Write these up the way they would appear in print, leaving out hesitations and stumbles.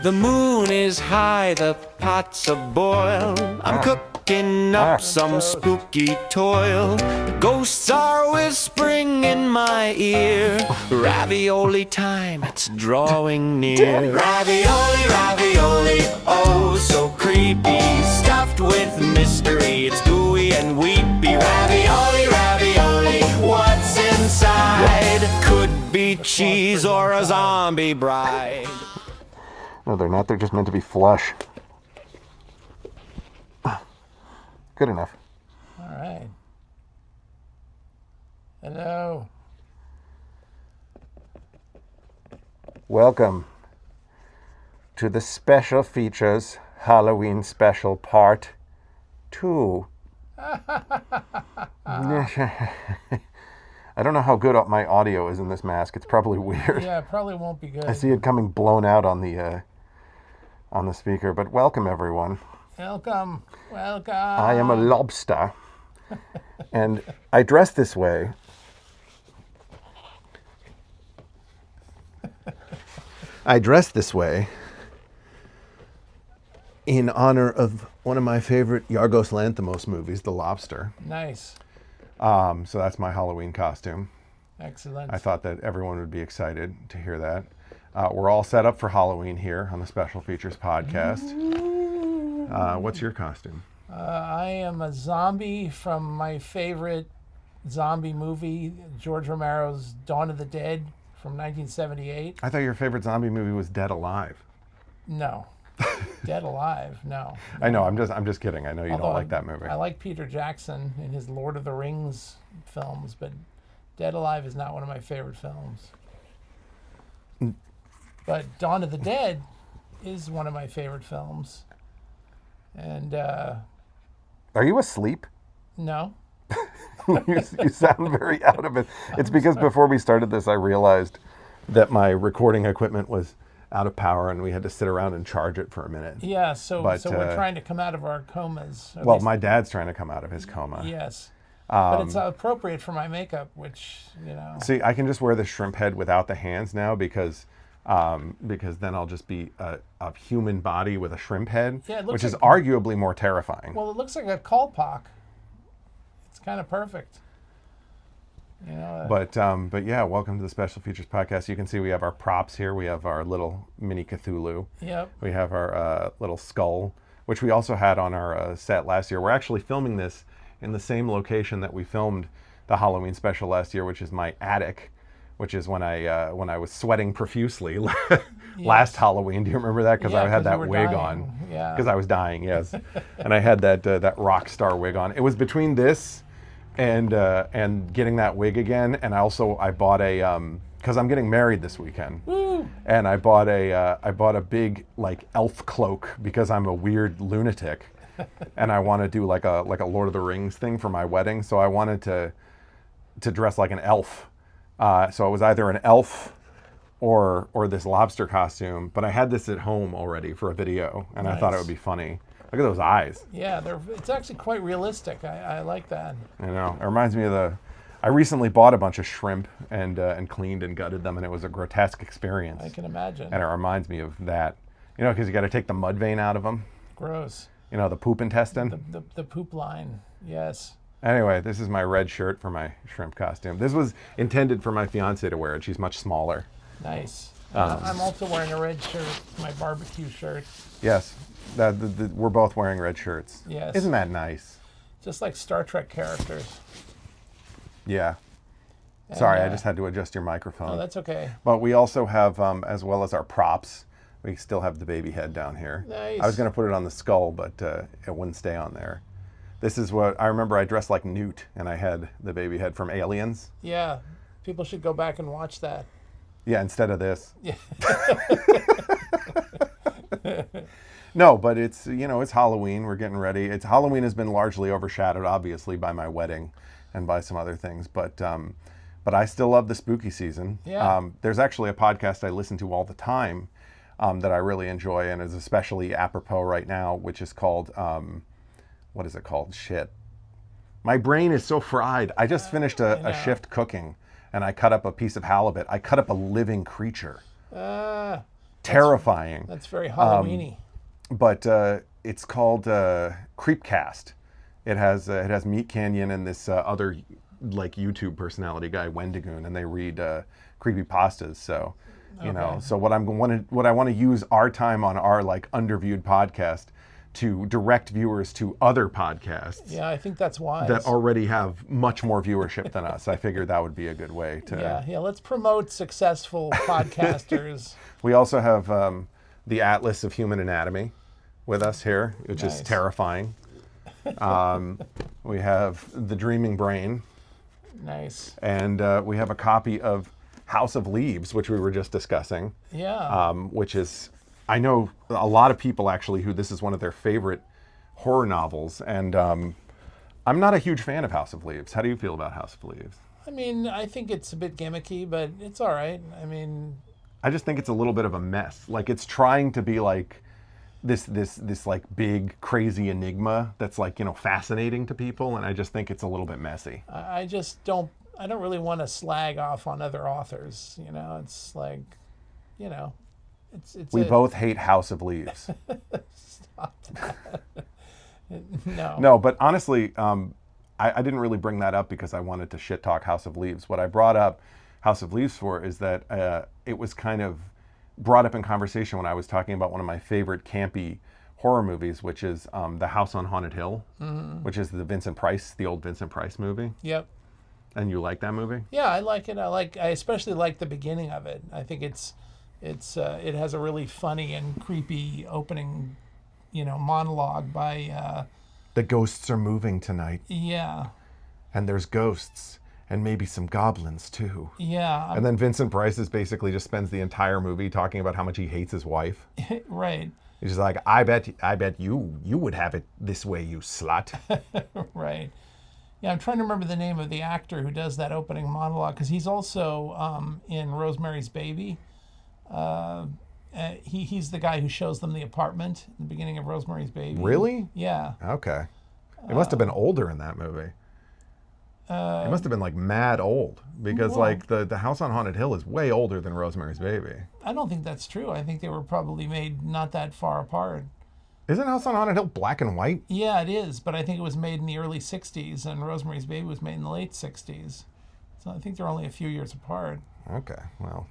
The moon is high, the pot's a-boil. I'm cooking up some spooky toil. The ghosts are whispering in my ear. Ravioli time, it's drawing near. Ravioli, ravioli, oh so creepy. Stuffed with mystery, it's gooey and weepy. Ravioli, ravioli, what's inside? Could be cheese or a zombie bride. No, they're not. They're just meant to be flush. Good enough. All right. Hello. Welcome to the Special Features Halloween Special Part 2. I don't know how good my audio is in this mask. It's probably weird. Yeah, it probably won't be good. I see it coming blown out on the speaker, but welcome everyone. Welcome. Welcome. I am a lobster, and I dress this way in honor of one of my favorite Yorgos Lanthimos movies, The Lobster. Nice. So that's my Halloween costume. Excellent. I thought that everyone would be excited to hear that. We're all set up for Halloween here on the Special Features podcast. What's your costume? I am a zombie from my favorite zombie movie, George Romero's Dawn of the Dead from 1978. I thought your favorite zombie movie was Dead Alive. No. Dead Alive, no. I know, I'm just kidding. I know you don't like that movie. I like Peter Jackson in his Lord of the Rings films, but Dead Alive is not one of my favorite films. But Dawn of the Dead is one of my favorite films. And, Are you asleep? no. you sound very out of it. It's because before we started this, I realized that my recording equipment was out of power and we had to sit around and charge it for a minute. Yeah, so But, we're trying to come out of our comas. At Well, least- my dad's trying to come out of his coma. Yes. But it's appropriate for my makeup, which, See, I can just wear the shrimp head without the hands now because then I'll just be a human body with a shrimp head, Yeah, it looks which is like- arguably more terrifying. well, it looks like a Kolpak. It's kind of perfect. But yeah, welcome to the Special Features podcast. You can see we have our props here. We have our little mini Cthulhu. Yep. We have our little skull, which we also had on our set last year. We're actually filming this in the same location that we filmed the Halloween special last year, which is my attic, which is when I was sweating profusely last Halloween. Do you remember that? Because Yeah, I had 'cause you that were wig dying. on. Yeah. Because I was dying, yes. And I had that rock star wig on. It was between this and getting that wig again. And I bought a because I'm getting married this weekend. Woo! And I bought a big like elf cloak because I'm a weird lunatic, and I want to do like a Lord of the Rings thing for my wedding. So I wanted to dress like an elf. So it was either an elf or this lobster costume. But I had this at home already for a video, and I thought it Nice. would be funny. Look at those eyes. Yeah, it's actually quite realistic. I like that. You know, it reminds me of I recently bought a bunch of shrimp and cleaned and gutted them, and it was a grotesque experience. I can imagine. And it reminds me of that, because you got to take the mud vein out of them. Gross. The poop intestine. The poop line. Yes. Anyway, this is my red shirt for my shrimp costume. This was intended for my fiance to wear, and she's much smaller. Nice. I'm also wearing a red shirt, my barbecue shirt. Yes, we're both wearing red shirts. Yes. Isn't that nice? Just like Star Trek characters. Yeah. Sorry, I uh, just had to adjust your microphone. Oh, that's okay. But we also have, as well as our props, we still have the baby head down here. Nice. I was going to put it on the skull, but it wouldn't stay on there. This is what I remember. I dressed like Newt, and I had the baby head from Aliens. Yeah. People should go back and watch that. Yeah, instead of this. Yeah. No, but it's it's Halloween. We're getting ready. Halloween has been largely overshadowed, obviously, by my wedding and by some other things. But I still love the spooky season. Yeah. There's actually a podcast I listen to all the time that I really enjoy and is especially apropos right now, which is called what is it called? Shit. My brain is so fried. I just finished a shift cooking, and I cut up a piece of halibut. I cut up a living creature. Terrifying. That's very Halloween-y. But it's called Creepcast. It has Meat Canyon and this other like YouTube personality guy, Wendigoon, and they read creepy pastas. So, you know, so what I want to use our time on our like underviewed podcast to direct viewers to other podcasts. Yeah, I think that's wise. That already have much more viewership than us. I figured that would be a good way to. Yeah. Let's promote successful podcasters. We also have the Atlas of Human Anatomy with us here, which is terrifying. We have The Dreaming Brain. Nice. And we have a copy of House of Leaves, which we were just discussing. Yeah. Which is, I know a lot of people actually who this is one of their favorite horror novels. And I'm not a huge fan of House of Leaves. How do you feel about House of Leaves? I mean, I think it's a bit gimmicky, but it's all right. I mean, I just think it's a little bit of a mess. Like it's trying to be like this like big crazy enigma that's like, you know, fascinating to people, and I just think it's a little bit messy. I don't really want to slag off on other authors, you know. It's like, you know, it's we both hate House of Leaves. Stop that. No, but honestly, I didn't really bring that up because I wanted to shit talk House of Leaves. What I brought up House of Leaves for is that it was kind of brought up in conversation when I was talking about one of my favorite campy horror movies, which is The House on Haunted Hill, which is the old Vincent Price movie. Yep. And you like that movie? Yeah, I like it. I especially like the beginning of it. I think it has a really funny and creepy opening, you know, monologue by. The ghosts are moving tonight. Yeah. And there's ghosts. And maybe some goblins too. Yeah. And then Vincent Price basically just spends the entire movie talking about how much he hates his wife. Right. He's just like, I bet you would have it this way, you slut. Right. Yeah, I'm trying to remember the name of the actor who does that opening monologue, because he's also in Rosemary's Baby. He's the guy who shows them the apartment in the beginning of Rosemary's Baby. Really? Yeah. Okay. It must have been older in that movie. It must have been like mad old, because like the House on Haunted Hill is way older than Rosemary's Baby. I don't think that's true. I think they were probably made not that far apart. Isn't House on Haunted Hill black and white? Yeah, it is, but I think it was made in the early 60s, and Rosemary's Baby was made in the late 60s. So I think they're only a few years apart. Okay, well,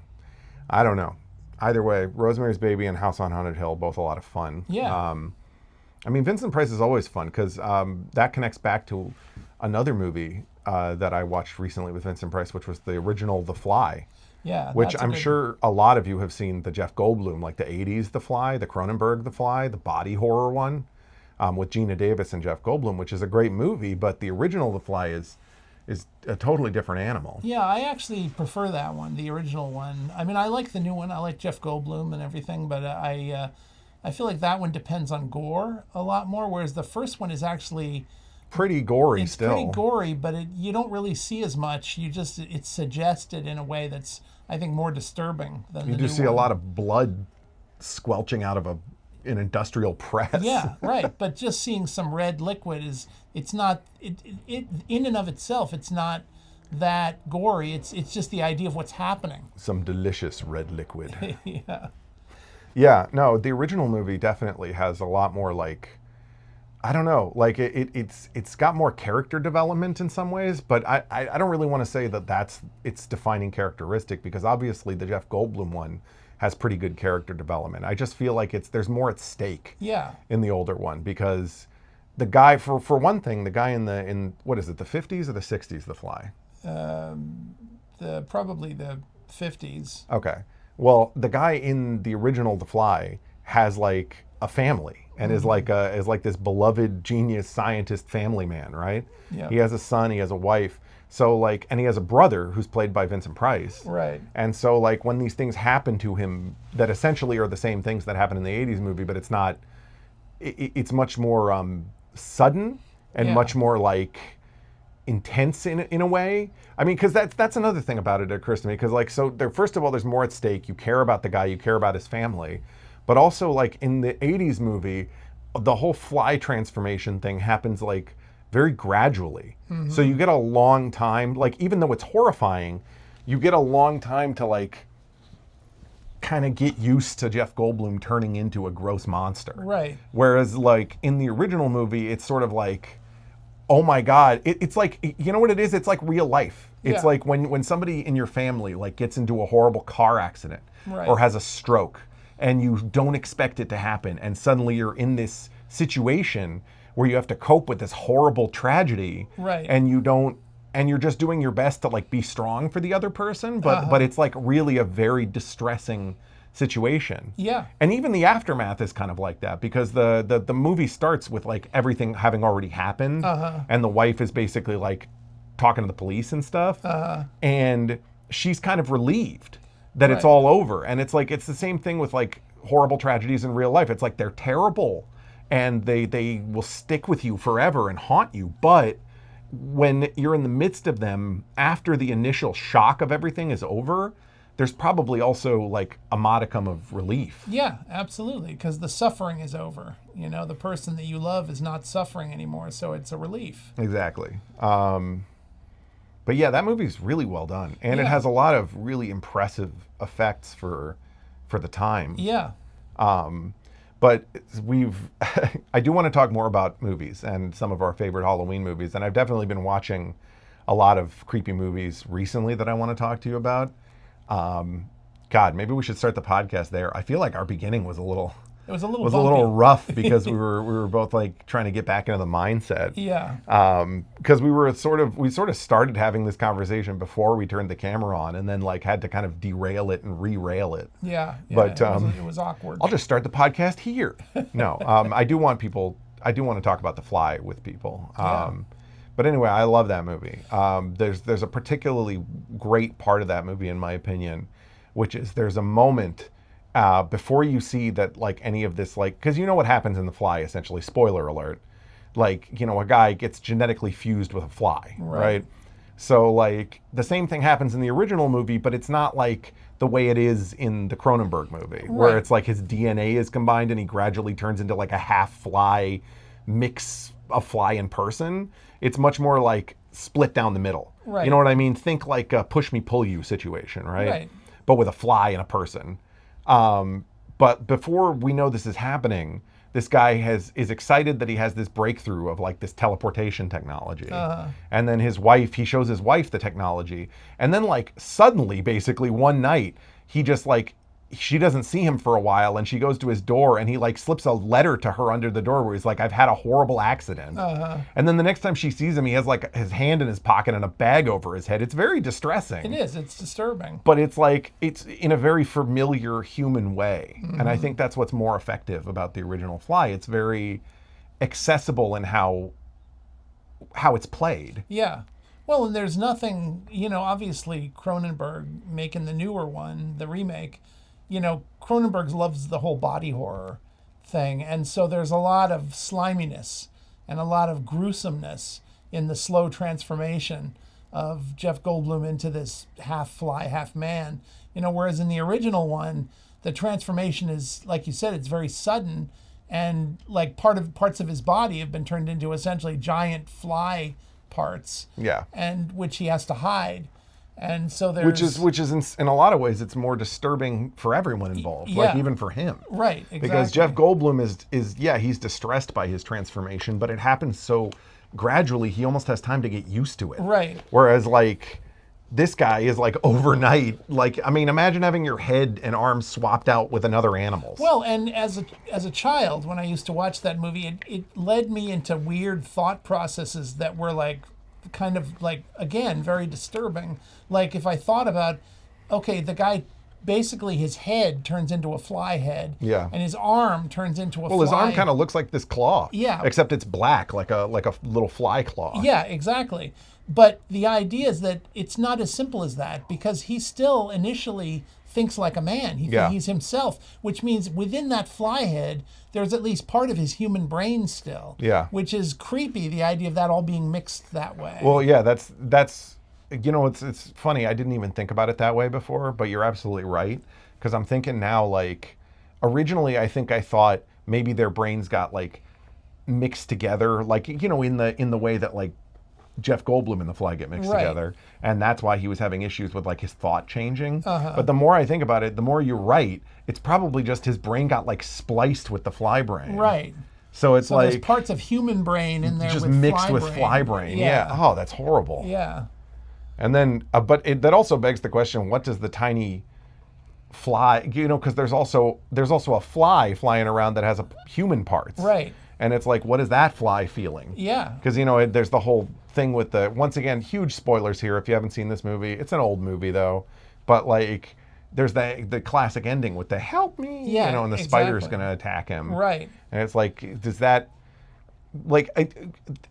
I don't know. Either way, Rosemary's Baby and House on Haunted Hill, both a lot of fun. Yeah. I mean, Vincent Price is always fun, because that connects back to another movie that I watched recently with Vincent Price, which was the original The Fly. Yeah. Which I'm sure a lot of you have seen, the Jeff Goldblum, like the 80s The Fly, the Cronenberg The Fly, the body horror one, with Gina Davis and Jeff Goldblum, which is a great movie, but the original The Fly is a totally different animal. Yeah, I actually prefer that one, the original one. I mean, I like the new one. I like Jeff Goldblum and everything, but I feel like that one depends on gore a lot more, whereas the first one is actually pretty gory. It's still pretty gory, but you don't really see as much. It's suggested in a way that's, I think, more disturbing than the new one. You do see a lot of blood squelching out of an industrial press. Yeah, right. But just seeing some red liquid it's not in and of itself, it's not that gory. It's just the idea of what's happening. Some delicious red liquid. Yeah. Yeah, no, the original movie definitely has a lot more, like, I don't know, like it's got more character development in some ways, but I don't really want to say that that's its defining characteristic, because obviously the Jeff Goldblum one has pretty good character development. I just feel like there's more at stake. Yeah. In the older one, because the guy, for one thing, the guy in what is it, the 50s or the 60s, The Fly? Probably the 50s. Okay. Well, the guy in the original The Fly has like a family and is like this beloved genius scientist family man, right? Yeah. He has a son, he has a wife. So like, and he has a brother who's played by Vincent Price. Right. And so like when these things happen to him that essentially are the same things that happen in the 80s movie, but it's not, it's much more sudden and much more like intense in a way. I mean, because that's another thing about it that occurs to me, because like, so there, first of all, there's more at stake. You care about the guy, you care about his family, but also like in the 80s movie, the whole fly transformation thing happens like very gradually. So you get a long time, like even though it's horrifying, you get a long time to like kind of get used to Jeff Goldblum turning into a gross monster. Right. Whereas like in the original movie, it's sort of like, oh my God, it's like, you know what it is? It's like real life. It's Yeah. like when somebody in your family like gets into a horrible car accident Right. or has a stroke and you don't expect it to happen, and suddenly you're in this situation where you have to cope with this horrible tragedy, Right. and you're just doing your best to like be strong for the other person, but it's like really a very distressing situation. Yeah. And even the aftermath is kind of like that, because the movie starts with like everything having already happened, and the wife is basically like talking to the police and stuff, and she's kind of relieved that it's Right. all over. And it's like, it's the same thing with like horrible tragedies in real life. It's like they're terrible and they will stick with you forever and haunt you. But when you're in the midst of them, after the initial shock of everything is over, there's probably also like a modicum of relief. Yeah, absolutely. Because the suffering is over. You know, the person that you love is not suffering anymore. So it's a relief. Exactly. But yeah, that movie's really well done, and it Yeah. has a lot of really impressive effects for the time. Yeah. But I do want to talk more about movies and some of our favorite Halloween movies, and I've definitely been watching a lot of creepy movies recently that I want to talk to you about. God, maybe we should start the podcast there. I feel like our beginning was a little It was a little was a bumpy. little rough because we were both like trying to get back into the mindset. Yeah. Because we sort of started having this conversation before we turned the camera on, and then like had to kind of derail it and re-rail it. Yeah. But, it was awkward. I'll just start the podcast here. No, I do want to talk about The Fly with people. Yeah. But anyway, I love that movie. There's a particularly great part of that movie, in my opinion, which is there's a moment before you see that like any of this, like, because you know what happens in The Fly, essentially, spoiler alert, like, you know, a guy gets genetically fused with a fly, right? So like the same thing happens in the original movie, but it's not like the way it is in the Cronenberg movie, where Right. it's like his DNA is combined and he gradually turns into like a half fly mix of fly and person. It's much more like split down the middle. Right. You know what I mean? Think like a push me pull you situation, right? Right. But with a fly and a person. But before we know this is happening, this guy is excited that he has this breakthrough of like this teleportation technology. And then he shows his wife the technology. And then like suddenly, basically one night, he just like, she doesn't see him for a while, and she goes to his door and he like slips a letter to her under the door where he's like, I've had a horrible accident. And then the next time she sees him, he has like his hand in his pocket and a bag over his head. It's very distressing. It is. It's disturbing. But it's like, it's in a very familiar human way. And I think that's what's more effective about the original Fly. It's very accessible in how it's played. Yeah. Well, and there's nothing, you know, obviously Cronenberg making the newer one, the remake, you know, Cronenberg loves the whole body horror thing. And so there's a lot of sliminess and a lot of gruesomeness in the slow transformation of Jeff Goldblum into this half fly, half man. You know, whereas in the original one, the transformation is, like you said, it's very sudden, and like parts of his body have been turned into essentially giant fly parts. Yeah. And which he has to hide. And so there's Which is in a lot of ways, it's more disturbing for everyone involved, like Yeah. even for him. right, exactly. Because Jeff Goldblum is he's distressed by his transformation, but it happens so gradually, he almost has time to get used to it. Right. Whereas like this guy is like overnight, like, I mean, imagine having your head and arms swapped out with another animal's. Well, and as a child, when I used to watch that movie, it led me into weird thought processes that were like kind of like, again, very disturbing. Like if I thought about, okay, the guy basically his head turns into a fly head. Yeah. And his arm turns into a fly. Well, his arm kind of looks like this claw. Yeah. Except it's black, like a little fly claw. Yeah, exactly. But the idea is that it's not as simple as that, because he still initially thinks like a man. He's himself, which means within that fly head, there's at least part of his human brain still. Yeah. Which is creepy, the idea of that all being mixed that way. Well, yeah, that's you know, it's funny. I didn't even think about it that way before, but you're absolutely right. Because I'm thinking now, like, originally I think I thought maybe their brains got like mixed together, like, you know, in the way that like Jeff Goldblum and The Fly get mixed Right. together, and that's why he was having issues with like his thought changing. But the more I think about it, the more you're right. It's probably just his brain got like spliced with the Fly brain. Right. So it's So there's like parts of human brain in there just with mixed fly with brain. fly brain. Yeah. Oh, that's horrible. Yeah. And then, that also begs the question: what does the tiny fly? You know, because there's also a fly flying around that has a human parts. Right. And it's like, what is that fly feeling? Yeah. Because, you know, there's the whole thing with once again, huge spoilers here if you haven't seen this movie. It's an old movie though, but like there's the classic ending with the help me, Yeah, you know, and the exactly. spider's going to attack him. Right. And it's like, does that, like,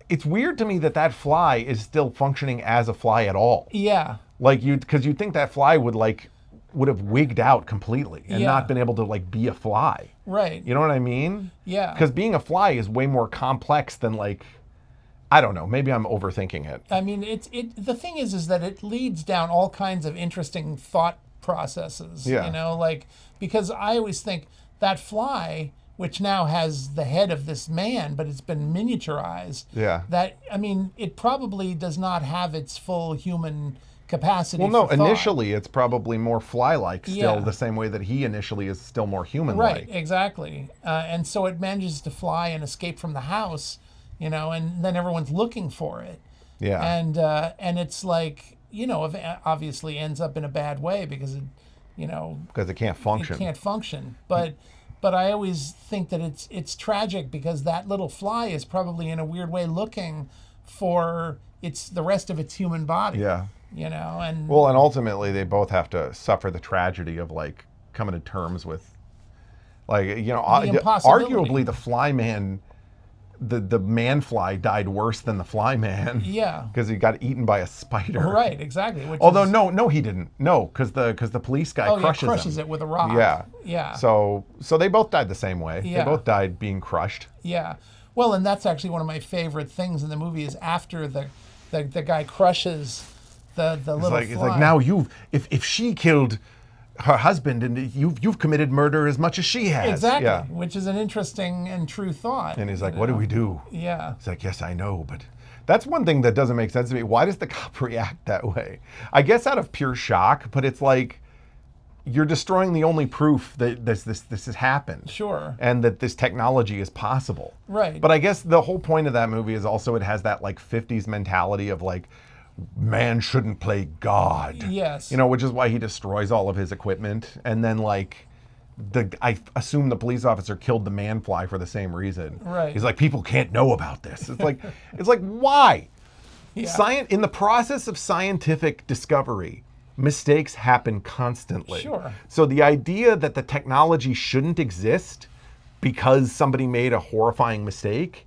it's weird to me that fly is still functioning as a fly at all. Yeah. Like because you'd think that fly would have wigged out completely and Yeah. not been able to like be a fly. Right. You know what I mean? Yeah. Because being a fly is way more complex than like, I don't know, maybe I'm overthinking it. I mean, the thing is that it leads down all kinds of interesting thought processes. Yeah. You know, like, because I always think that fly, which now has the head of this man, but it's been miniaturized. Yeah. That, I mean, it probably does not have its full human capacity. Well, no, for thought. initially it's probably more fly-like still, Yeah. the same way that he initially is still more human-like. Right, exactly. And so it manages to fly and escape from the house, you know, and then everyone's looking for it. Yeah. And it's like, you know, obviously ends up in a bad way because it, you know, Because it can't function. it can't function. But I always think that it's tragic because that little fly is probably in a weird way looking for the rest of its human body. Yeah. You know, and Well, and ultimately they both have to suffer the tragedy of like coming to terms with, like, you know, The impossibility. arguably the fly man, the man fly died worse than the fly man. Yeah. Because he got eaten by a spider. Right, exactly. Which Although is, no, he didn't. No, because the police guy crushes him. it with a rock. Yeah. Yeah. So they both died the same way. Yeah. They both died being crushed. Yeah. Well, and that's actually one of my favorite things in the movie is after the guy crushes the little It's fly. like now if she killed her husband and you've committed murder as much as she has. Exactly. Yeah. Which is an interesting and true thought. And he's like, you what do know? we do? Yeah. He's like, yes, I know, but that's one thing that doesn't make sense to me. Why does the cop react that way? I guess out of pure shock, but it's like you're destroying the only proof that this has happened. Sure. And that this technology is possible. Right. But I guess the whole point of that movie is also it has that like 50s mentality of like, man shouldn't play God. Yes. You know, which is why he destroys all of his equipment. And then like, I assume the police officer killed the man fly for the same reason. Right. He's like, people can't know about this. It's like, why? Yeah. In the process of scientific discovery, mistakes happen constantly. Sure. So the idea that the technology shouldn't exist because somebody made a horrifying mistake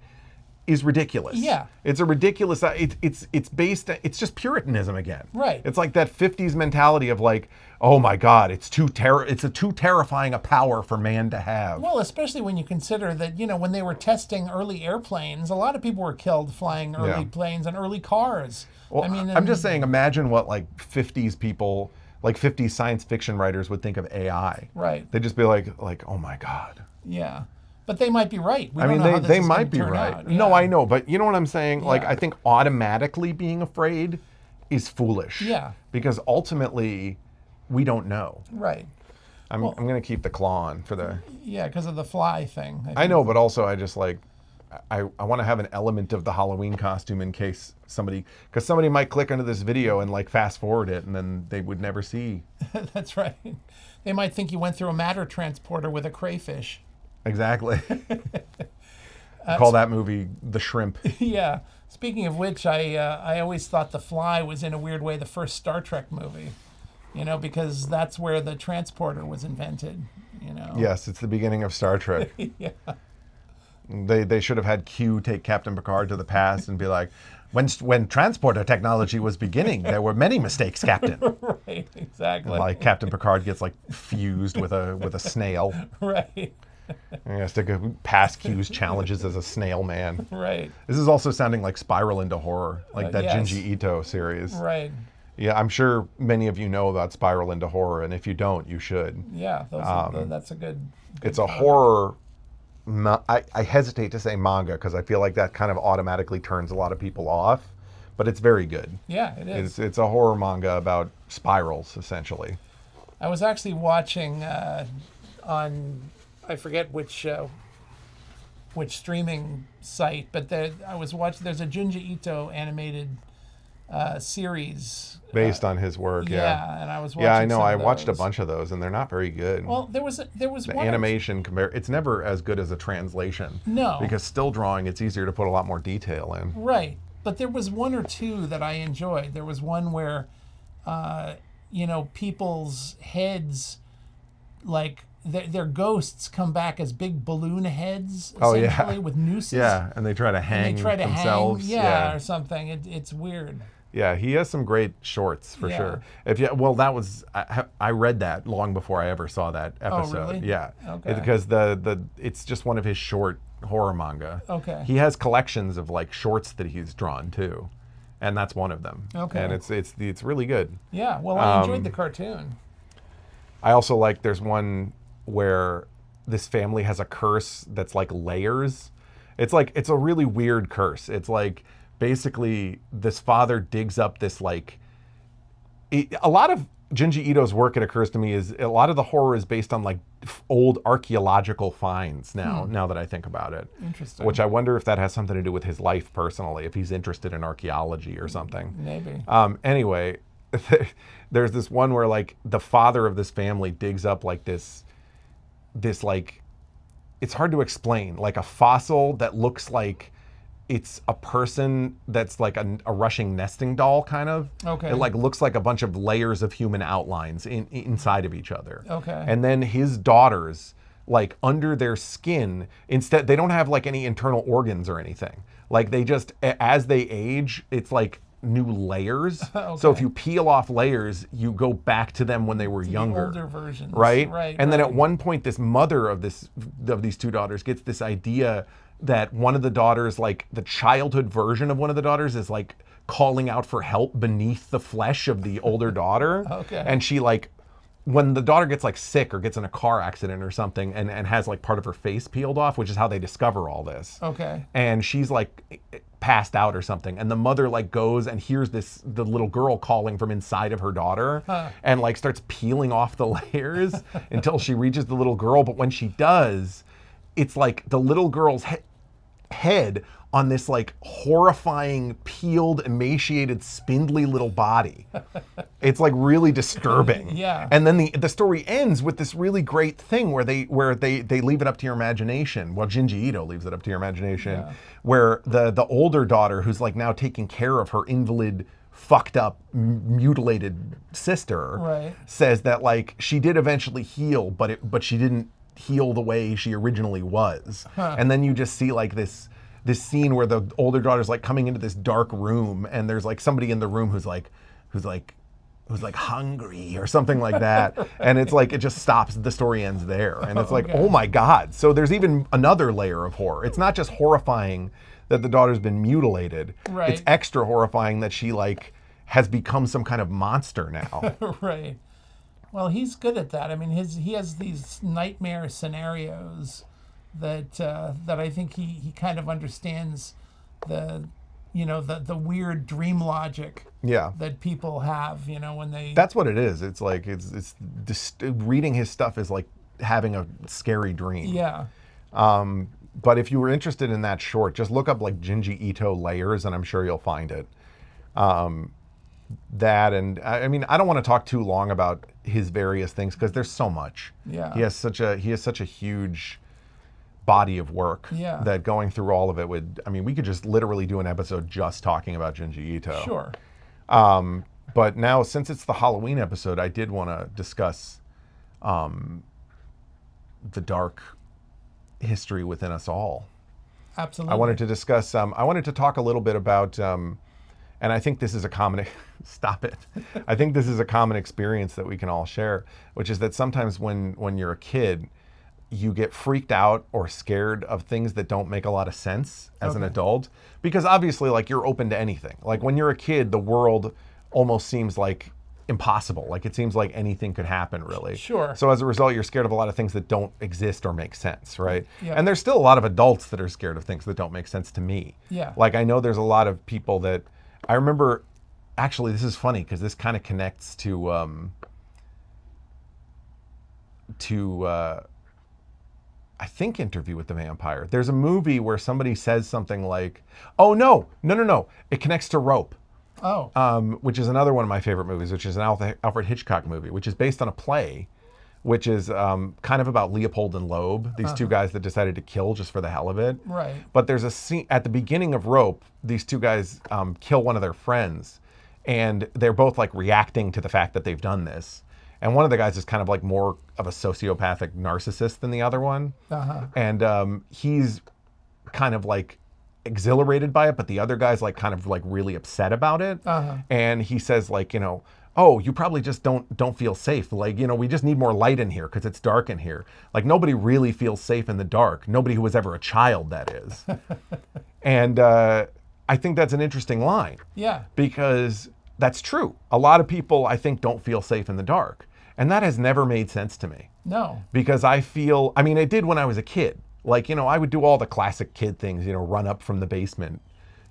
is ridiculous. Yeah. It's a ridiculous, it's just Puritanism again. Right. It's like that 50s mentality of like, oh my God, it's too terrifying a power for man to have. Well, especially when you consider that, you know, when they were testing early airplanes, a lot of people were killed flying early Yeah. planes and early cars. Well, I mean, I'm just saying, imagine what like 50s people, like 50s science fiction writers would think of AI. Right. They'd just be like, oh my God. Yeah. But they might be right. We I don't mean, know how this they is might gonna be turn right. out. No, Yeah. I know, but you know what I'm saying? Like, Yeah. I think automatically being afraid is foolish. Yeah. Because ultimately, we don't know. Right. I'm going to keep the claw on for the. Yeah, because of the fly thing. I know, but also I just like, I want to have an element of the Halloween costume in case because somebody might click onto this video and like fast forward it and then they would never see. That's right. They might think you went through a matter transporter with a crayfish. Exactly. Call that movie The Shrimp. Yeah. Speaking of which, I always thought The Fly was in a weird way the first Star Trek movie. You know, because that's where the transporter was invented. You know. Yes, it's the beginning of Star Trek. Yeah. They should have had Q take Captain Picard to the past and be like, when transporter technology was beginning, there were many mistakes, Captain. Right. Exactly. Like Captain Picard gets like fused with a snail. Right. And he has to go past Q's challenges as a snail man. Right. This is also sounding like Spiral into Horror, like that yes. Junji Ito series. Right. Yeah, I'm sure many of you know about Spiral into Horror, and if you don't, you should. Yeah. That's a good. It's a horror I hesitate to say manga because I feel like that kind of automatically turns a lot of people off, but it's very good. Yeah, it is. It's a horror manga about spirals, essentially. I was actually watching on, I forget which streaming site, but I was watching. There's a Junji Ito animated series Based on his work, and I was watching. Yeah, I know. some I of watched a those. bunch of those, and they're not very good. Well, there was the one animation it's never as good as a translation. No. Because still drawing, it's easier to put a lot more detail in. Right, but there was one or two that I enjoyed. There was one where, people's heads, like their ghosts, come back as big balloon heads, essentially, with nooses. Yeah, and they try to hang And they try to themselves. hang, or something. It's weird. Yeah, he has some great shorts for sure. That was I read that long before I ever saw that episode. Oh, really? Yeah, Okay. Because it's just one of his short horror manga. Okay. He has collections of like shorts that he's drawn too, and that's one of them. Okay. And it's really good. Yeah. Well, I enjoyed the cartoon. I also like there's one where this family has a curse that's like layers. It's a really weird curse. It's like basically this father digs up this like a lot of Junji Ito's work, it occurs to me, is a lot of the horror is based on like old archaeological finds now that I think about it. Interesting. Which I wonder if that has something to do with his life personally, if he's interested in archaeology or something. Maybe. Anyway, there's this one where like the father of this family digs up like this like, it's hard to explain, like a fossil that looks like it's a person that's like a rushing nesting doll kind of. Okay. It like looks like a bunch of layers of human outlines inside of each other. Okay. And then his daughters, like under their skin, instead they don't have like any internal organs or anything. Like they just, as they age, it's like new layers. Okay. So if you peel off layers, you go back to them when they were younger. The older versions. Right? Right. And then at one point, this mother of these two daughters gets this idea that one of the daughters, like the childhood version of one of the daughters, is like calling out for help beneath the flesh of the older daughter. Okay. And she like, when the daughter gets like sick or gets in a car accident or something and has like part of her face peeled off, which is how they discover all this. Okay. And she's like passed out or something, and the mother like goes and hears the little girl calling from inside of her daughter, and like starts peeling off the layers until she reaches the little girl. But when she does, it's like the little girl's head on this like horrifying, peeled, emaciated, spindly little body. It's like really disturbing. Yeah. And then the story ends with this really great thing where they leave it up to your imagination. Well, Junji Ito leaves it up to your imagination, where the older daughter, who's like now taking care of her invalid, fucked up, mutilated sister, Right. says that like she did eventually heal, but she didn't heal the way she originally was. And then you just see like this scene where the older daughter's like coming into this dark room, and there's like somebody in the room who's like hungry or something like that. And it's like, it just stops, the story ends there. And it's like, oh my God. So there's even another layer of horror. It's not just horrifying that the daughter's been mutilated. Right. It's extra horrifying that she like has become some kind of monster now. Right. Well, he's good at that. I mean, he has these nightmare scenarios that I think he kind of understands the weird dream logic Yeah. that people have, when they. That's what it is. It's like, it's just, reading his stuff is like having a scary dream. Yeah. But if you were interested in that short, just look up like Junji Ito layers, and I'm sure you'll find it. That, and I mean, I don't want to talk too long about his various things because there's so much. Yeah. He has such a huge body of work. Yeah. That going through all of it we could just literally do an episode just talking about Junji Ito. Sure. But now, since it's the Halloween episode, I did want to discuss the dark history within us all. Absolutely. I wanted to discuss, I wanted to talk a little bit about, and I think this is a common, stop it. I think this is a common experience that we can all share, which is that sometimes when you're a kid, you get freaked out or scared of things that don't make a lot of sense as an adult, because obviously like you're open to anything. Like when you're a kid, the world almost seems like impossible. Like it seems like anything could happen, really. Sure. So as a result, you're scared of a lot of things that don't exist or make sense, right? Yeah. And there's still a lot of adults that are scared of things that don't make sense to me. Yeah. Like I know there's a lot of people that I remember. Actually, this is funny because this kind of connects to I think Interview with the Vampire. There's a movie where somebody says something like, "Oh no. It connects to Rope." Oh. Which is another one of my favorite movies, which is an Alfred Hitchcock movie, which is based on a play, which is kind of about Leopold and Loeb, these two guys that decided to kill just for the hell of it. Right. But there's a scene at the beginning of Rope, these two guys kill one of their friends, and they're both like reacting to the fact that they've done this. And one of the guys is kind of like more of a sociopathic narcissist than the other one. And he's kind of like exhilarated by it, but the other guy's like kind of like really upset about it. And he says like, oh, you probably just don't feel safe. Like, we just need more light in here because it's dark in here. Like nobody really feels safe in the dark. Nobody who was ever a child, that is. And I think that's an interesting line. Yeah. Because that's true. A lot of people, I think, don't feel safe in the dark. And that has never made sense to me. No. Because it did when I was a kid. Like, I would do all the classic kid things, run up from the basement,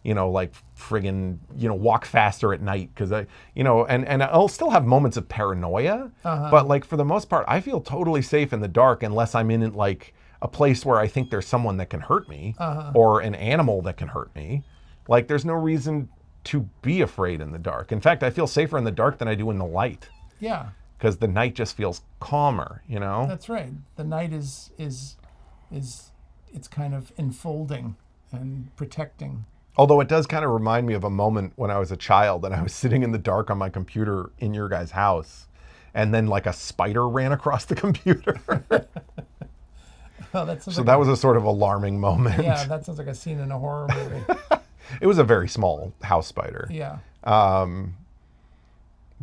like friggin', walk faster at night. Cause and I'll still have moments of paranoia, but like for the most part, I feel totally safe in the dark unless I'm in like a place where I think there's someone that can hurt me or an animal that can hurt me. Like there's no reason to be afraid in the dark. In fact, I feel safer in the dark than I do in the light. Yeah. Because the night just feels calmer, That's right. The night is it's kind of enfolding and protecting. Although it does kind of remind me of a moment when I was a child and I was sitting in the dark on my computer in your guys' house, and then like a spider ran across the computer. Oh, that's so that was a sort of alarming moment. Yeah, that sounds like a scene in a horror movie. It was a very small house spider. Yeah.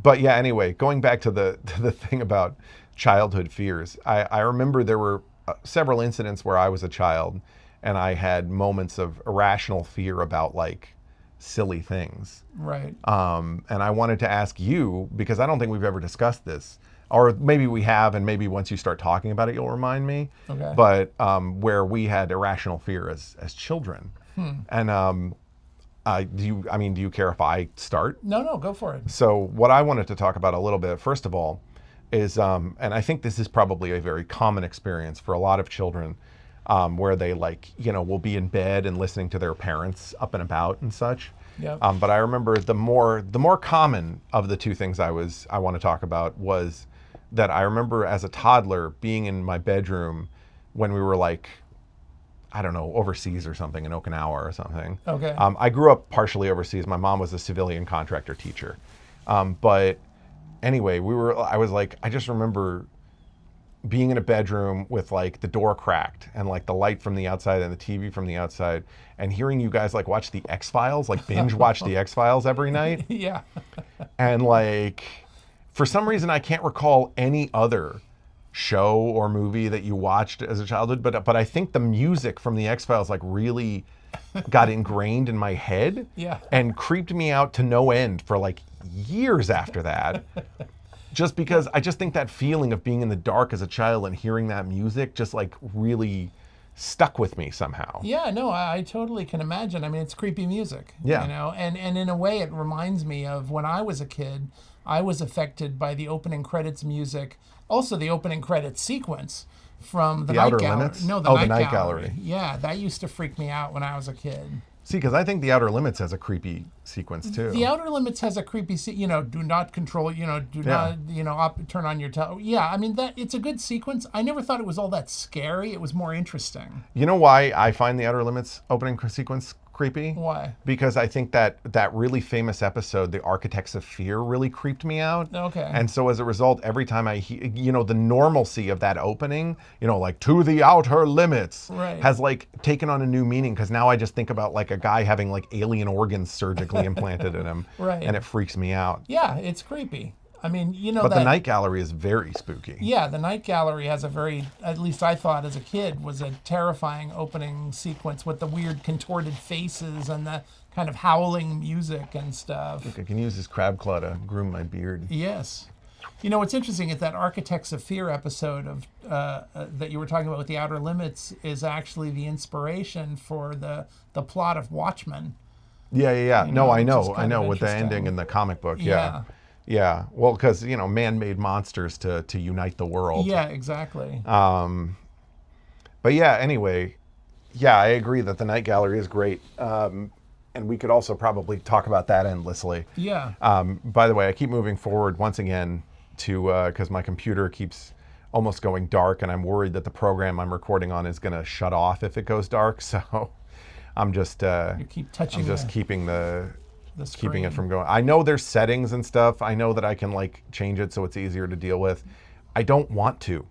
But yeah, anyway, going back to the thing about childhood fears, I remember there were several incidents where I was a child and I had moments of irrational fear about like silly things. Right. And I wanted to ask you, because I don't think we've ever discussed this, or maybe we have, and maybe once you start talking about it, you'll remind me. Okay. But where we had irrational fear as children. And do you care if I start? No, go for it. So what I wanted to talk about a little bit, first of all, is, and I think this is probably a very common experience for a lot of children, where they will be in bed and listening to their parents up and about and such. Yep. But I remember the more common of the two things I want to talk about was that I remember as a toddler being in my bedroom when we were like, I don't know, overseas or something, in Okinawa or something. Okay. I grew up partially overseas. My mom was a civilian contractor teacher. But anyway, I just remember being in a bedroom with like the door cracked and like the light from the outside and the TV from the outside, and hearing you guys like watch the X-Files, like binge watch the X-Files every night. Yeah. And like, for some reason, I can't recall any other show or movie that you watched as a childhood, but I think the music from the X-Files like really got ingrained in my head. Yeah. And creeped me out to no end for like years after that. Just because I just think that feeling of being in the dark as a child and hearing that music just like really stuck with me somehow. Yeah, no, I totally can imagine. I mean, it's creepy music. Yeah. And in a way it reminds me of when I was a kid, I was affected by the opening credits music, also the opening credits sequence from the Night Outer Gallery. Limits? No, the Night Gallery. Yeah, that used to freak me out when I was a kid. See, because I think the Outer Limits has a creepy sequence too. The Outer Limits has a creepy, do not control, not, turn on your Yeah, I mean, it's a good sequence. I never thought it was all that scary. It was more interesting. You know why I find the Outer Limits opening sequence creepy? Why? Because I think that really famous episode, The Architects of Fear, really creeped me out. Okay. And so as a result, every time I hear, the normalcy of that opening, like to the outer limits, right, has like taken on a new meaning, because now I just think about like a guy having like alien organs surgically implanted in him. Right. And it freaks me out. Yeah, it's creepy. I mean, you know But that. the night gallery is very spooky. Yeah, the night gallery has a very, at least I thought as a kid, was a terrifying opening sequence with the weird contorted faces and the kind of howling music and stuff. I can use this crab claw to groom my beard. Yes. You know, what's interesting is that Architects of Fear episode of that you were talking about with the Outer Limits is actually the inspiration for the plot of Watchmen. Yeah. You No, know, I which is know. kind of With the interesting. ending in the comic book. Yeah. Yeah. Well, because, man-made monsters to unite the world. Yeah, exactly. But yeah, anyway, yeah, I agree that the night gallery is great. And we could also probably talk about that endlessly. Yeah. By the way, I keep moving forward once again because my computer keeps almost going dark, and I'm worried that the program I'm recording on is going to shut off if it goes dark. So I'm just You keep touching keeping the keeping it screen. from going. I know there's settings and stuff. I know that I can change it so it's easier to deal with. I don't want to.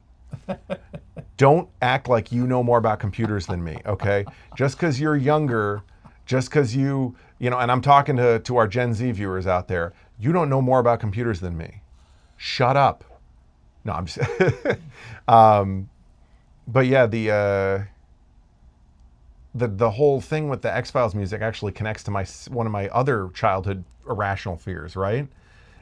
Don't act like you know more about computers than me, okay? Just because you're younger, just because and I'm talking to our Gen Z viewers out there, you don't know more about computers than me. Shut up. No, I'm just but yeah, the whole thing with the X-Files music actually connects to one of my other childhood irrational fears, right?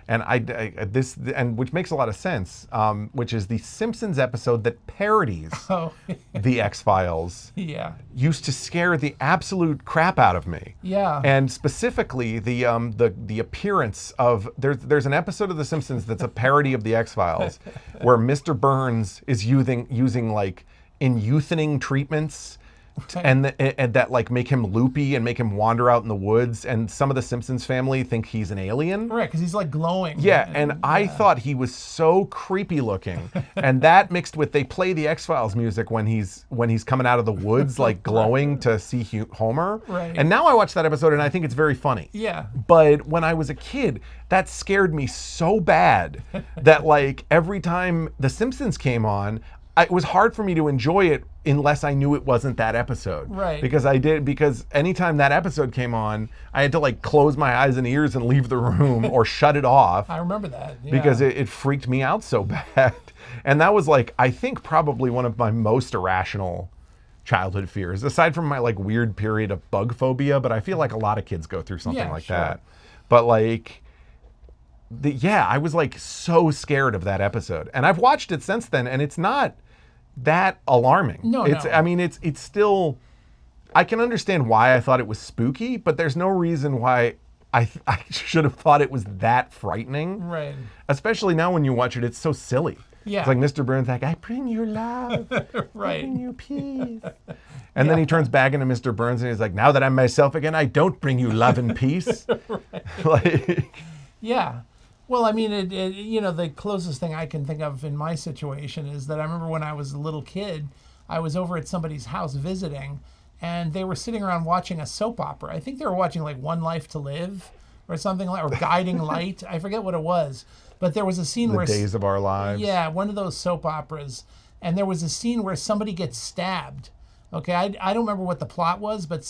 And and which makes a lot of sense, which is the Simpsons episode that parodies Oh, the X-Files yeah. used to scare the absolute crap out of me. Yeah. And specifically the appearance of there's an episode of The Simpsons that's a parody of the X-Files where Mr. Burns is using euthanating treatments and that make him loopy and make him wander out in the woods, and some of the Simpsons family think he's an alien. Right, because he's like glowing. Yeah, and I thought he was so creepy looking, and that mixed with they play the X-Files music when he's coming out of the woods like glowing to see Homer. Right. And now I watch that episode and I think it's very funny. Yeah. But when I was a kid, that scared me so bad that every time The Simpsons came on, it was hard for me to enjoy it unless I knew it wasn't that episode. Right. Because anytime that episode came on, I had to close my eyes and ears and leave the room or shut it off I remember that. Yeah. because it freaked me out so bad. And that was I think probably one of my most irrational childhood fears, aside from my weird period of bug phobia, but I feel like a lot of kids go through something Yeah, like sure. that. But I was so scared of that episode. And I've watched it since then, and it's not that alarming. No. I mean, it's still, I can understand why I thought it was spooky, but there's no reason why I should have thought it was that frightening. Right. Especially now when you watch it, it's so silly. Yeah. It's like Mr. Burns I bring you love, I Right. bring you peace. And then he turns back into Mr. Burns and he's like, now that I'm myself again, I don't bring you love and peace. Yeah. Well, I mean, the closest thing I can think of in my situation is that I remember when I was a little kid, I was over at somebody's house visiting, and they were sitting around watching a soap opera. I think they were watching One Life to Live or something or Guiding Light. I forget what it was. But there was a scene where... Days of Our Lives. Yeah, one of those soap operas. And there was a scene where somebody gets stabbed. Okay, I don't remember what the plot was, but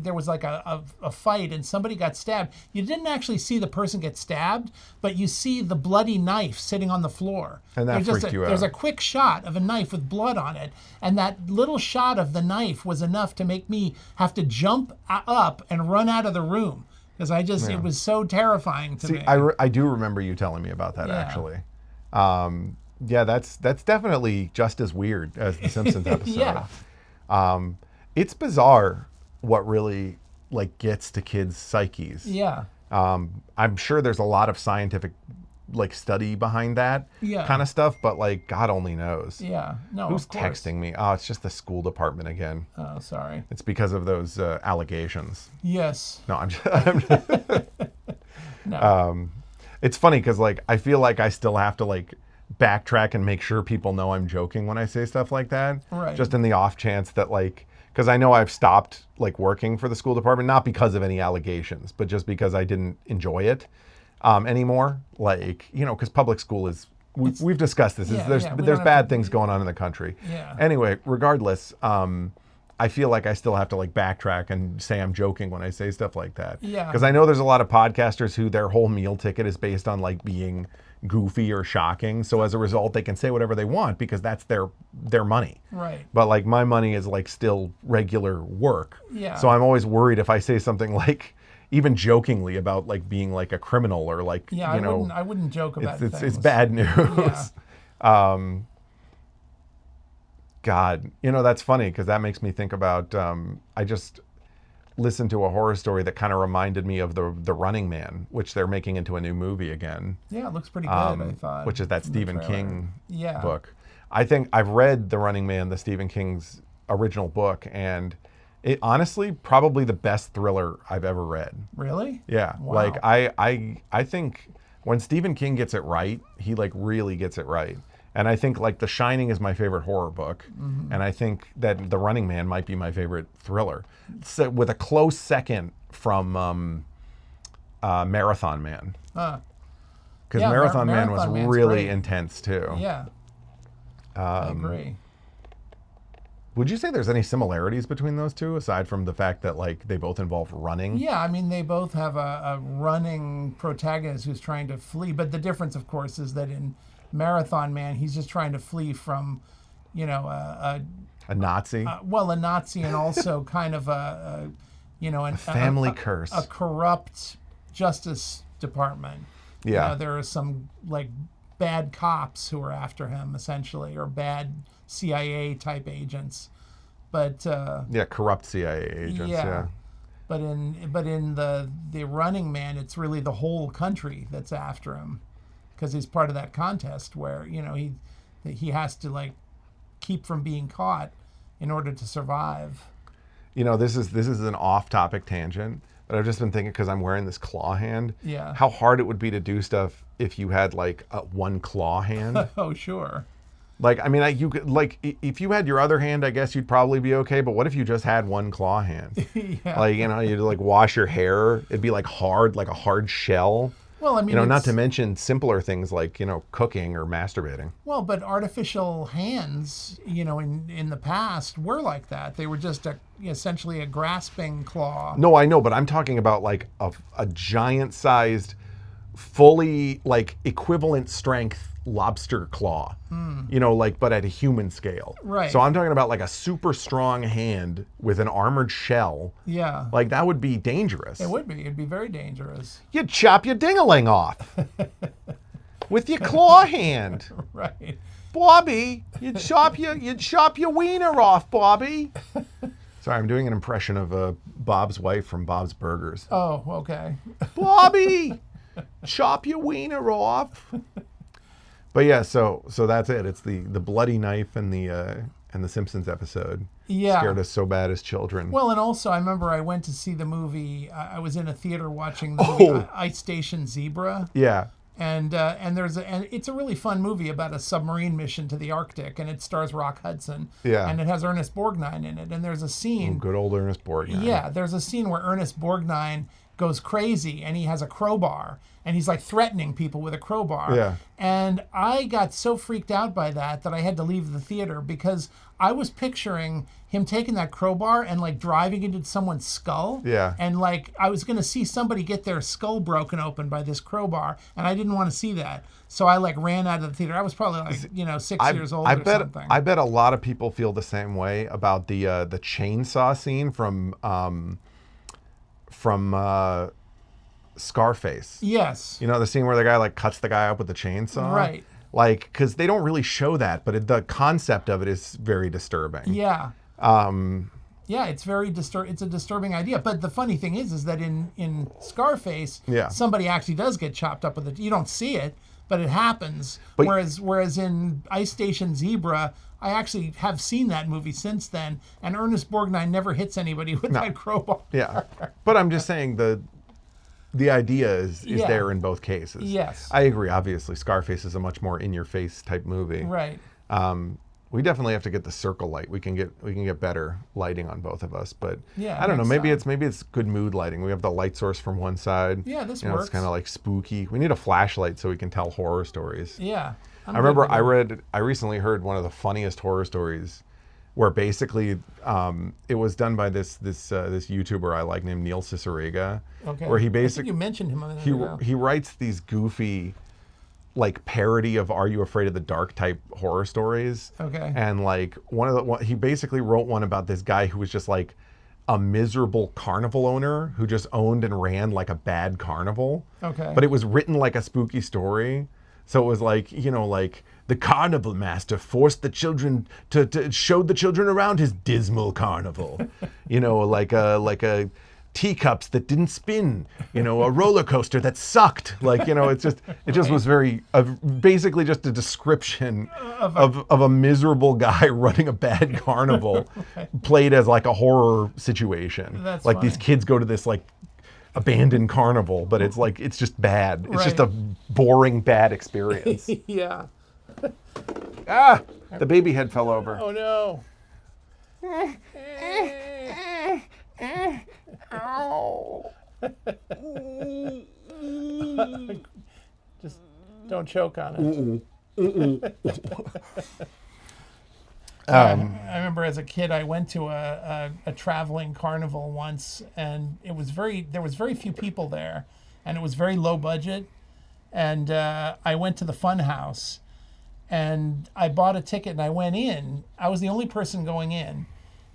there was a fight and somebody got stabbed. You didn't actually see the person get stabbed, but you see the bloody knife sitting on the floor. And that freaked you out. There's a quick shot of a knife with blood on it, and that little shot of the knife was enough to make me have to jump up and run out of the room, because it was so terrifying to me. I do remember you telling me about that, Yeah. actually. Yeah, that's definitely just as weird as the Simpsons episode. Yeah. It's bizarre what really gets to kids' psyches. Yeah. I'm sure there's a lot of scientific study behind that Yeah. kind of stuff, but God only knows. Yeah. No, Who's of course. texting me? Oh, it's just the school department again. Oh, sorry. It's because of those allegations. Yes. No, I'm just No. it's funny because I feel like I still have to backtrack and make sure people know I'm joking when I say stuff like that. Right. Just in the off chance that because I know I've stopped working for the school department, not because of any allegations, but just because I didn't enjoy it anymore. Because public school is, we've discussed this. Yeah, There's yeah, we there's don't have bad to- things going on in the country. Yeah. Anyway, regardless, I feel like I still have to like backtrack and say I'm joking when I say stuff like that. Yeah. Because I know there's a lot of podcasters who their whole meal ticket is based on like being goofy or shocking. So as a result, they can say whatever they want because that's their money. Right. But like my money is like still regular work. Yeah. So I'm always worried if I say something like even jokingly about like being like a criminal or like, Yeah, you know, I wouldn't joke about it's things. bad news. Yeah. God, you know, that's funny because that makes me think about, I just listened to a horror story that kind of reminded me of the Running Man, which they're making into a new movie again. Yeah, it looks pretty good, I thought. Which is that from the Stephen trailer. King Yeah. book. I think I've read The Running Man, the Stephen King's original book, and it honestly probably the best thriller I've ever read. Really? Yeah, Wow. like I think when Stephen King gets it right, he like really gets it right. And I think like The Shining is my favorite horror book, and I think that The Running Man might be my favorite thriller, so, with a close second from Marathon Man. Huh. Because Yeah, Marathon Man was Marathon Man's really great. intense too. Yeah. I agree. Would you say there's any similarities between those two, aside from the fact that like they both involve running? Yeah, I mean, they both have a running protagonist who's trying to flee. But the difference, of course, is that in Marathon Man, he's just trying to flee from, you know, A Nazi? a Nazi and also kind of a family curse. a corrupt Justice Department. Yeah. You know, there are some like bad cops who are after him essentially, or bad CIA type agents. But Yeah, corrupt CIA agents. Yeah. but in the Running Man, it's really the whole country that's after him, because he's part of that contest where, you know, he has to like keep from being caught in order to survive. You know, this is an off-topic tangent, but I've just been thinking because I'm wearing this claw hand. Yeah. How hard it would be to do stuff if you had like a one claw hand. Oh, sure. Like, I mean, you could like if you had your other hand, I guess you'd probably be okay. But what if you just had one claw hand? Yeah. Like, you know, you'd like wash your hair. It'd be like hard, like a hard shell. Well, I mean, You know, not it's- to mention simpler things like, you know, cooking or masturbating. Well, but artificial hands, you know, in the past were like that. They were just essentially a grasping claw. No, I know, but I'm talking about like a giant-sized, fully like equivalent strength lobster claw. You know, like but at a human scale. Right. So I'm talking about like a super strong hand with an armored shell. Yeah. Like that would be dangerous. It would be. It'd be very dangerous. You'd chop your ding-a-ling off with your claw hand. Right. Bobby, you'd chop your wiener off, Bobby. Sorry, I'm doing an impression of Bob's wife from Bob's Burgers. Oh, okay. Bobby, chop your wiener off. But yeah, so that's it. It's the bloody knife and the Simpsons episode. Yeah. Scared us so bad as children. Well, and also I remember I went to see the movie. I was in a theater watching the movie Ice Station Zebra. Yeah. And it's a really fun movie about a submarine mission to the Arctic, and it stars Rock Hudson. Yeah. And it has Ernest Borgnine in it, and there's a scene. Good old Ernest Borgnine. Yeah, there's a scene where Ernest Borgnine goes crazy, and he has a crowbar, and he's like threatening people with a crowbar. Yeah. And I got so freaked out by that I had to leave the theater, because I was picturing him taking that crowbar and like driving into someone's skull. Yeah. And like I was going to see somebody get their skull broken open by this crowbar, and I didn't want to see that. So I like ran out of the theater. I was probably like, 6 years old or something. I bet a lot of people feel the same way about the chainsaw scene from Scarface. Yes. You know, the scene where the guy like cuts the guy up with the chainsaw? Right. Like, because they don't really show that, but the concept of it is very disturbing. Yeah. Yeah, it's very It's a disturbing idea. But the funny thing is that in Scarface, Yeah. somebody actually does get chopped up with it. You don't see it, but it happens. But- whereas in Ice Station Zebra, I actually have seen that movie since then, and Ernest Borgnine never hits anybody with that crowbar. Yeah. But I'm just saying the idea is Yeah. there in both cases. Yes. I agree. Obviously, Scarface is a much more in-your-face type movie. Right. We definitely have to get the circle light. We can get better lighting on both of us, but Yeah, I don't know. next Maybe it's good mood lighting. We have the light source from one side. Yeah, this It's works. kind of like spooky. We need a flashlight so we can tell horror stories. Yeah. I remember I recently heard one of the funniest horror stories where basically it was done by this YouTuber I like named Neil Cicerega, Okay. where he I think basically you mentioned him a minute ago. he writes these goofy, like, parody of Are You Afraid of the Dark type horror stories. Okay. And like he basically wrote one about this guy who was just like a miserable carnival owner who just owned and ran like a bad carnival. Okay. But it was written like a spooky story. So it was like, like the carnival master forced the children to showed the children around his dismal carnival. Like a teacups that didn't spin, a roller coaster that sucked. Like, it just was very basically just a description of a miserable guy running a bad carnival, played as like a horror situation. That's like these funny. kids go to this like abandoned carnival, but it's like it's just bad. It's just a Right. boring bad experience. Yeah. The baby head fell over. Oh no. Just don't choke on it. I remember as a kid, I went to a traveling carnival once, and there was very few people there, and it was very low budget. And I went to the fun house, and I bought a ticket, and I went in. I was the only person going in.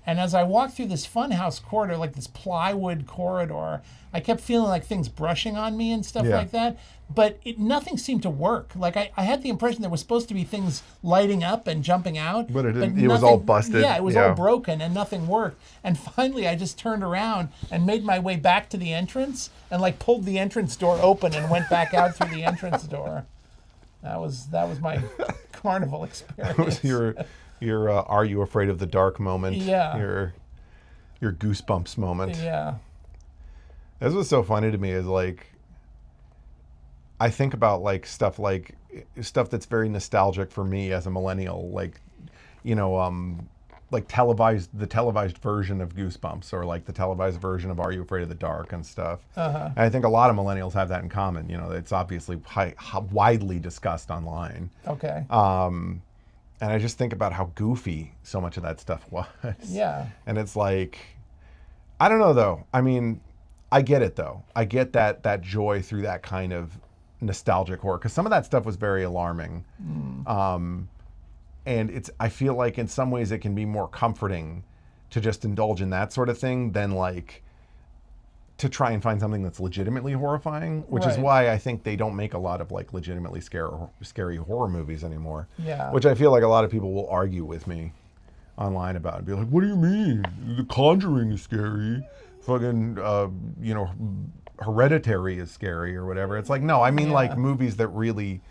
And as I walked through this funhouse corridor, like this plywood corridor, I kept feeling like things brushing on me and stuff Yeah. like that. But nothing seemed to work. Like I had the impression there was supposed to be things lighting up and jumping out. But it didn't. It was all busted. Yeah, it was Yeah. all broken and nothing worked. And finally, I just turned around and made my way back to the entrance and like pulled the entrance door open and went back out through the entrance door. That was my carnival experience. It was your Are You Afraid of the Dark moment. Yeah. Your goosebumps moment. Yeah. This was so funny to me is like, I think about like stuff that's very nostalgic for me as a millennial, like, like the televised version of Goosebumps, or like the televised version of Are You Afraid of the Dark and stuff. And I think a lot of millennials have that in common. It's obviously widely discussed online. Okay. And I just think about how goofy so much of that stuff was. Yeah. And it's like, I don't know though. I mean, I get it though. I get that joy through that kind of nostalgic horror, because some of that stuff was very alarming. And I feel like in some ways it can be more comforting to just indulge in that sort of thing than like to try and find something that's legitimately horrifying, which is Right. why I think they don't make a lot of like legitimately scary horror movies anymore. Yeah. Which I feel like a lot of people will argue with me online about and be like, what do you mean? The Conjuring is scary. Fucking, Hereditary is scary or whatever. It's like, no, I mean like movies that really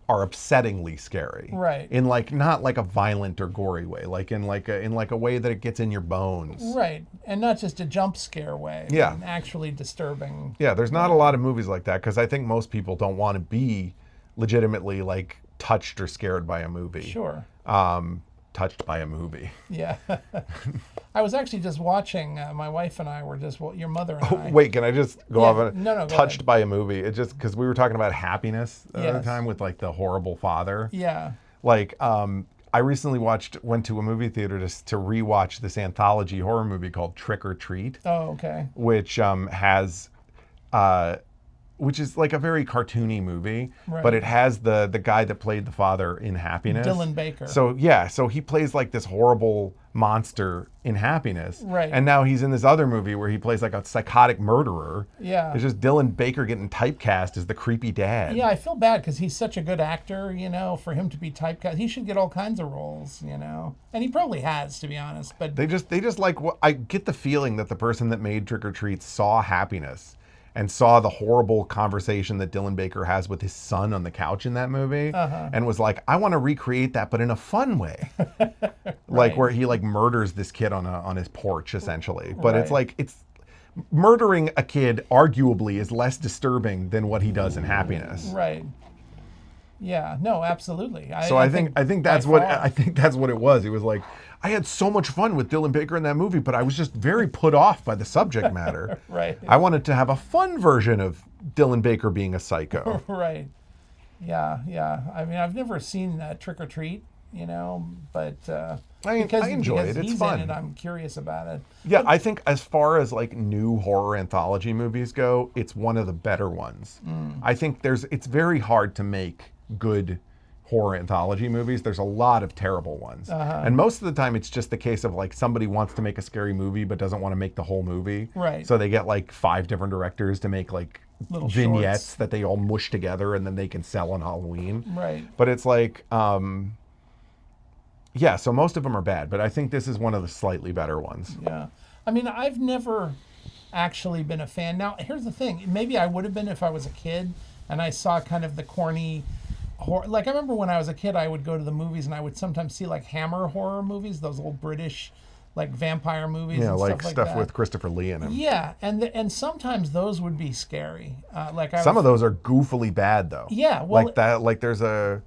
are upsettingly scary. Right. In like, not like a violent or gory way, like in a way that it gets in your bones. Right. And not just a jump scare way. Yeah. An actually disturbing. Yeah, there's not a lot of movies like that, because I think most people don't want to be legitimately like touched or scared by a movie. Sure. Touched by a movie. Yeah. I was actually just watching, my wife and I were just, your mother and I. Wait, can I just go Yeah, off on it? no, go Touched ahead. by a movie. It just, because we were talking about Happiness the other Yes. time with like the horrible father. Yeah. Like, I recently went to a movie theater to rewatch this anthology horror movie called Trick or Treat, Oh, okay. which which is like a very cartoony movie, Right. but it has the guy that played the father in Happiness. Dylan Baker. So he plays like this horrible monster in Happiness. Right. And now he's in this other movie where he plays like a psychotic murderer. Yeah. It's just Dylan Baker getting typecast as the creepy dad. Yeah, I feel bad because he's such a good actor, for him to be typecast. He should get all kinds of roles, And he probably has, to be honest. But They just like, I get the feeling that the person that made Trick or Treat saw Happiness and saw the horrible conversation that Dylan Baker has with his son on the couch in that movie, and was like, I want to recreate that, but in a fun way. Like Right. where he like murders this kid on his porch, essentially. But it's Right. like, murdering a kid arguably is less disturbing than what he does in Happiness. right. Yeah, no, absolutely. So I think that's by what far- I think that's what it was. It was like, I had so much fun with Dylan Baker in that movie, but I was just very put off by the subject matter. Right. I wanted to have a fun version of Dylan Baker being a psycho. Right. Yeah, yeah. I mean, I've never seen Trick or Treat, you know, but I enjoy it. because It's he's fun. in it, I'm curious about it. Yeah, I think as far as like new horror anthology movies go, it's one of the better ones. I think it's very hard to make good horror anthology movies. There's a lot of terrible ones. And most of the time it's just the case of like somebody wants to make a scary movie but doesn't want to make the whole movie. Right. So they get like 5 different directors to make like Little vignettes shorts. that they all mush together and then they can sell on Halloween. Right. But it's like yeah, so most of them are bad, but I think this is one of the slightly better ones. Yeah. I mean, I've never actually been a fan. Now, here's the thing. Maybe I would have been if I was a kid and I saw kind of the corny horror. Like, I remember when I was a kid, I would go to the movies and I would sometimes see like Hammer horror movies, those old British like vampire movies Yeah, and like stuff stuff that. with Christopher Lee in them. Yeah, and sometimes those would be scary. Some of those are goofily bad though. Yeah, well- like that. Like there's a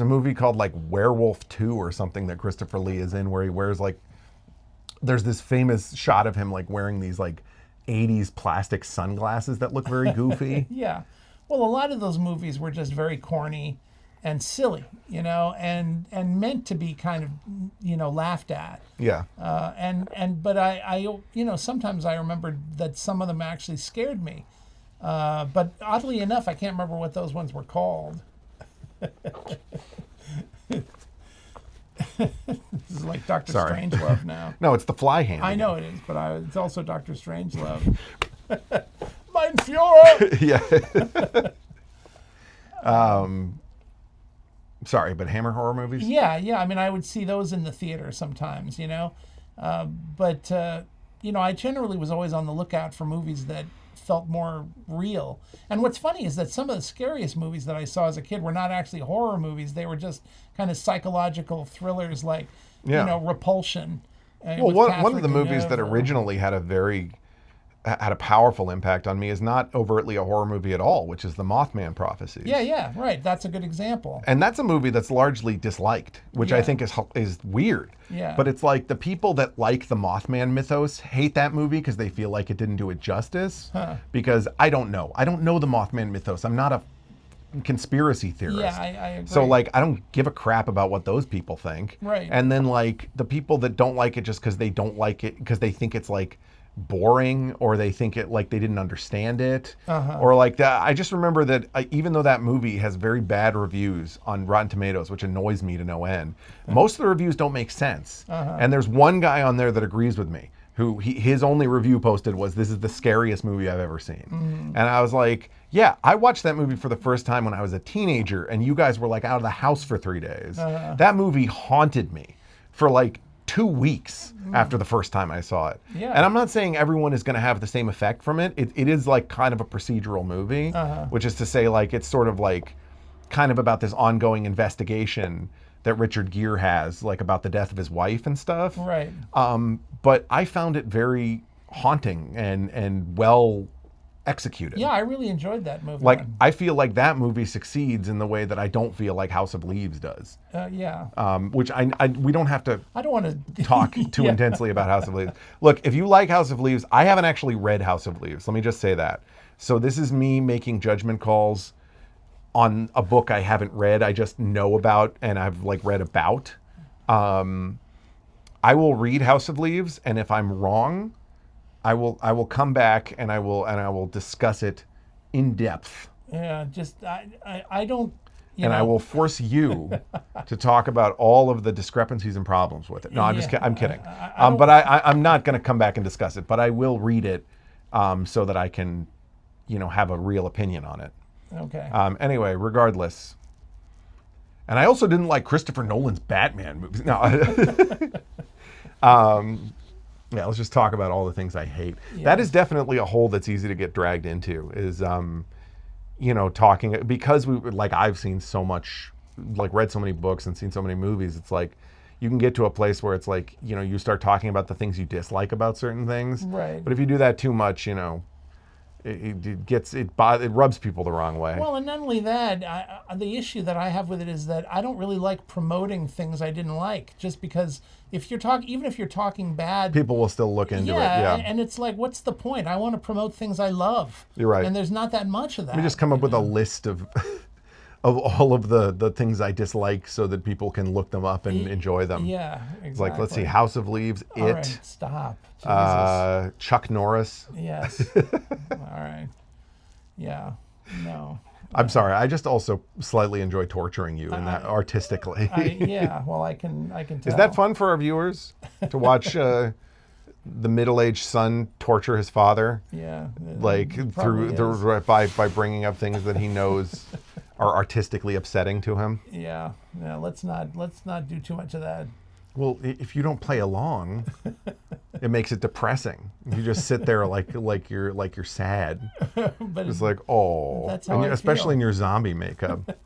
movie called like Werewolf 2 or something that Christopher Lee is in where he wears like, there's this famous shot of him like wearing these like 80s plastic sunglasses that look very goofy. Yeah. Well, a lot of those movies were just very corny and silly, you know, and meant to be kind of, you know, laughed at. Yeah. But I you know, sometimes I remember that some of them actually scared me. But oddly enough, I can't remember what those ones were called. This is like Dr. Sorry. Strangelove now. No, it's the Fly Hand. I know it is, but it's also Dr. Strangelove. Mein Führer! Yeah. Sorry, but Hammer horror movies? Yeah. I mean, I would see those in the theater sometimes, you know. But you know, I generally was always on the lookout for movies that felt more real. And what's funny is that some of the scariest movies that I saw as a kid were not actually horror movies. They were just kind of psychological thrillers like, Yeah. you know, Repulsion. Well, with one of Catherine the movies that Deneuve or- originally had a powerful impact on me is not overtly a horror movie at all, which is the Mothman Prophecies. Yeah, right. That's a good example. And that's a movie that's largely disliked, which I Yeah. think is weird. Yeah. But it's like the people that like the Mothman mythos hate that movie because they feel like it didn't do it justice. Because I don't know the Mothman mythos. I'm not a conspiracy theorist. Yeah, I agree. So like I don't give a crap about what those people think. Right. And then like the people that don't like it just because they don't like it because they think it's like boring or they think it like they didn't understand it or like that. I just remember that even though that movie has very bad reviews on Rotten Tomatoes, which annoys me to no end, most of the reviews don't make sense. And there's one guy on there that agrees with me who his only review posted was, "This is the scariest movie I've ever seen." And I was like, yeah, I watched that movie for the first time when I was a teenager and you guys were like out of the house for 3 days. That movie haunted me for like 2 weeks after the first time I saw it. Yeah. And I'm not saying everyone is going to have the same effect from it. It is like kind of a procedural movie, which is to say like it's sort of like kind of about this ongoing investigation that Richard Gere has, like about the death of his wife and stuff. Right. But I found it very haunting and well executed. Yeah, I really enjoyed that movie. Like I feel like that movie succeeds in the way that I don't feel like House of Leaves does. Yeah. Which we don't have to I don't want to talk too intensely about House of Leaves. Look, if you like House of Leaves, I haven't actually read House of Leaves. Let me just say that. So this is me making judgment calls on a book I haven't read. I just know about and I've like read about. I will read House of Leaves, and if I'm wrong, I will come back and I will discuss it in depth. Yeah, just I don't. And I will force you to talk about all of the discrepancies and problems with it. No, I'm just Yeah, I'm kidding. I don't- But I'm not going to come back and discuss it. But I will read it so that I can, have a real opinion on it. Okay. Anyway, regardless. And I also didn't like Christopher Nolan's Batman movies. No. Yeah, let's just talk about all the things I hate. Yeah. That is definitely a hole that's easy to get dragged into is, talking, because I've seen so much, read so many books and seen so many movies. It's like, you can get to a place where it's like, you start talking about the things you dislike about certain things. Right. But if you do that too much, it rubs people the wrong way. Well, and not only that, the issue that I have with it is that I don't really like promoting things I didn't like, just because even if you're talking bad, People will still look into it. Yeah. and it's like, what's the point? I want to promote things I love. You're right. And there's not that much of that. Let me just come up with a list of of all of the things I dislike so that people can look them up and enjoy them. Yeah, exactly. It's like, let's see, House of Leaves, All It, right, stop. Jesus. Chuck Norris. Yes. All right. Yeah. No. I'm sorry. I just also slightly enjoy torturing you, and that artistically. Yeah. Well, I can tell. Is that fun for our viewers to watch the middle-aged son torture his father? Yeah. Like It probably is. by bringing up things that he knows are artistically upsetting to him. Yeah. Yeah. Let's not do too much of that. Well, if you don't play along, it makes it depressing. You just sit there like you're sad. But It's like, oh, That's how I especially feel. in your zombie makeup.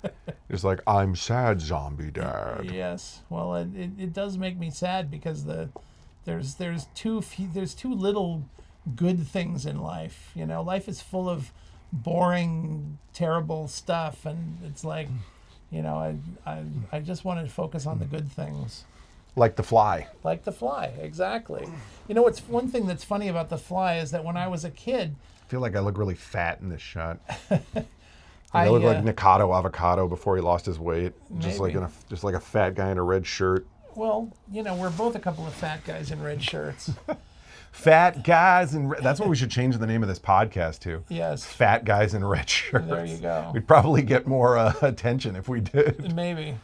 It's like, I'm sad, zombie dad. yes. Well, it does make me sad because there's too little good things in life. You know, life is full of boring, terrible stuff, and it's like, you know, I just want to focus on the good things. Like The Fly. Like The Fly, exactly. You know, what's one thing that's funny about The Fly is that when I was a kid, I feel like I look really fat in this shot. I I look like Nikado Avocado before he lost his weight. Just Maybe. like a fat guy in a red shirt. well, you know, we're both a couple of fat guys in red shirts. Fat guys in red. That's what we should change the name of this podcast to. Yes, Fat guys in red shirts. there you go. We'd probably get more attention if we did. Maybe.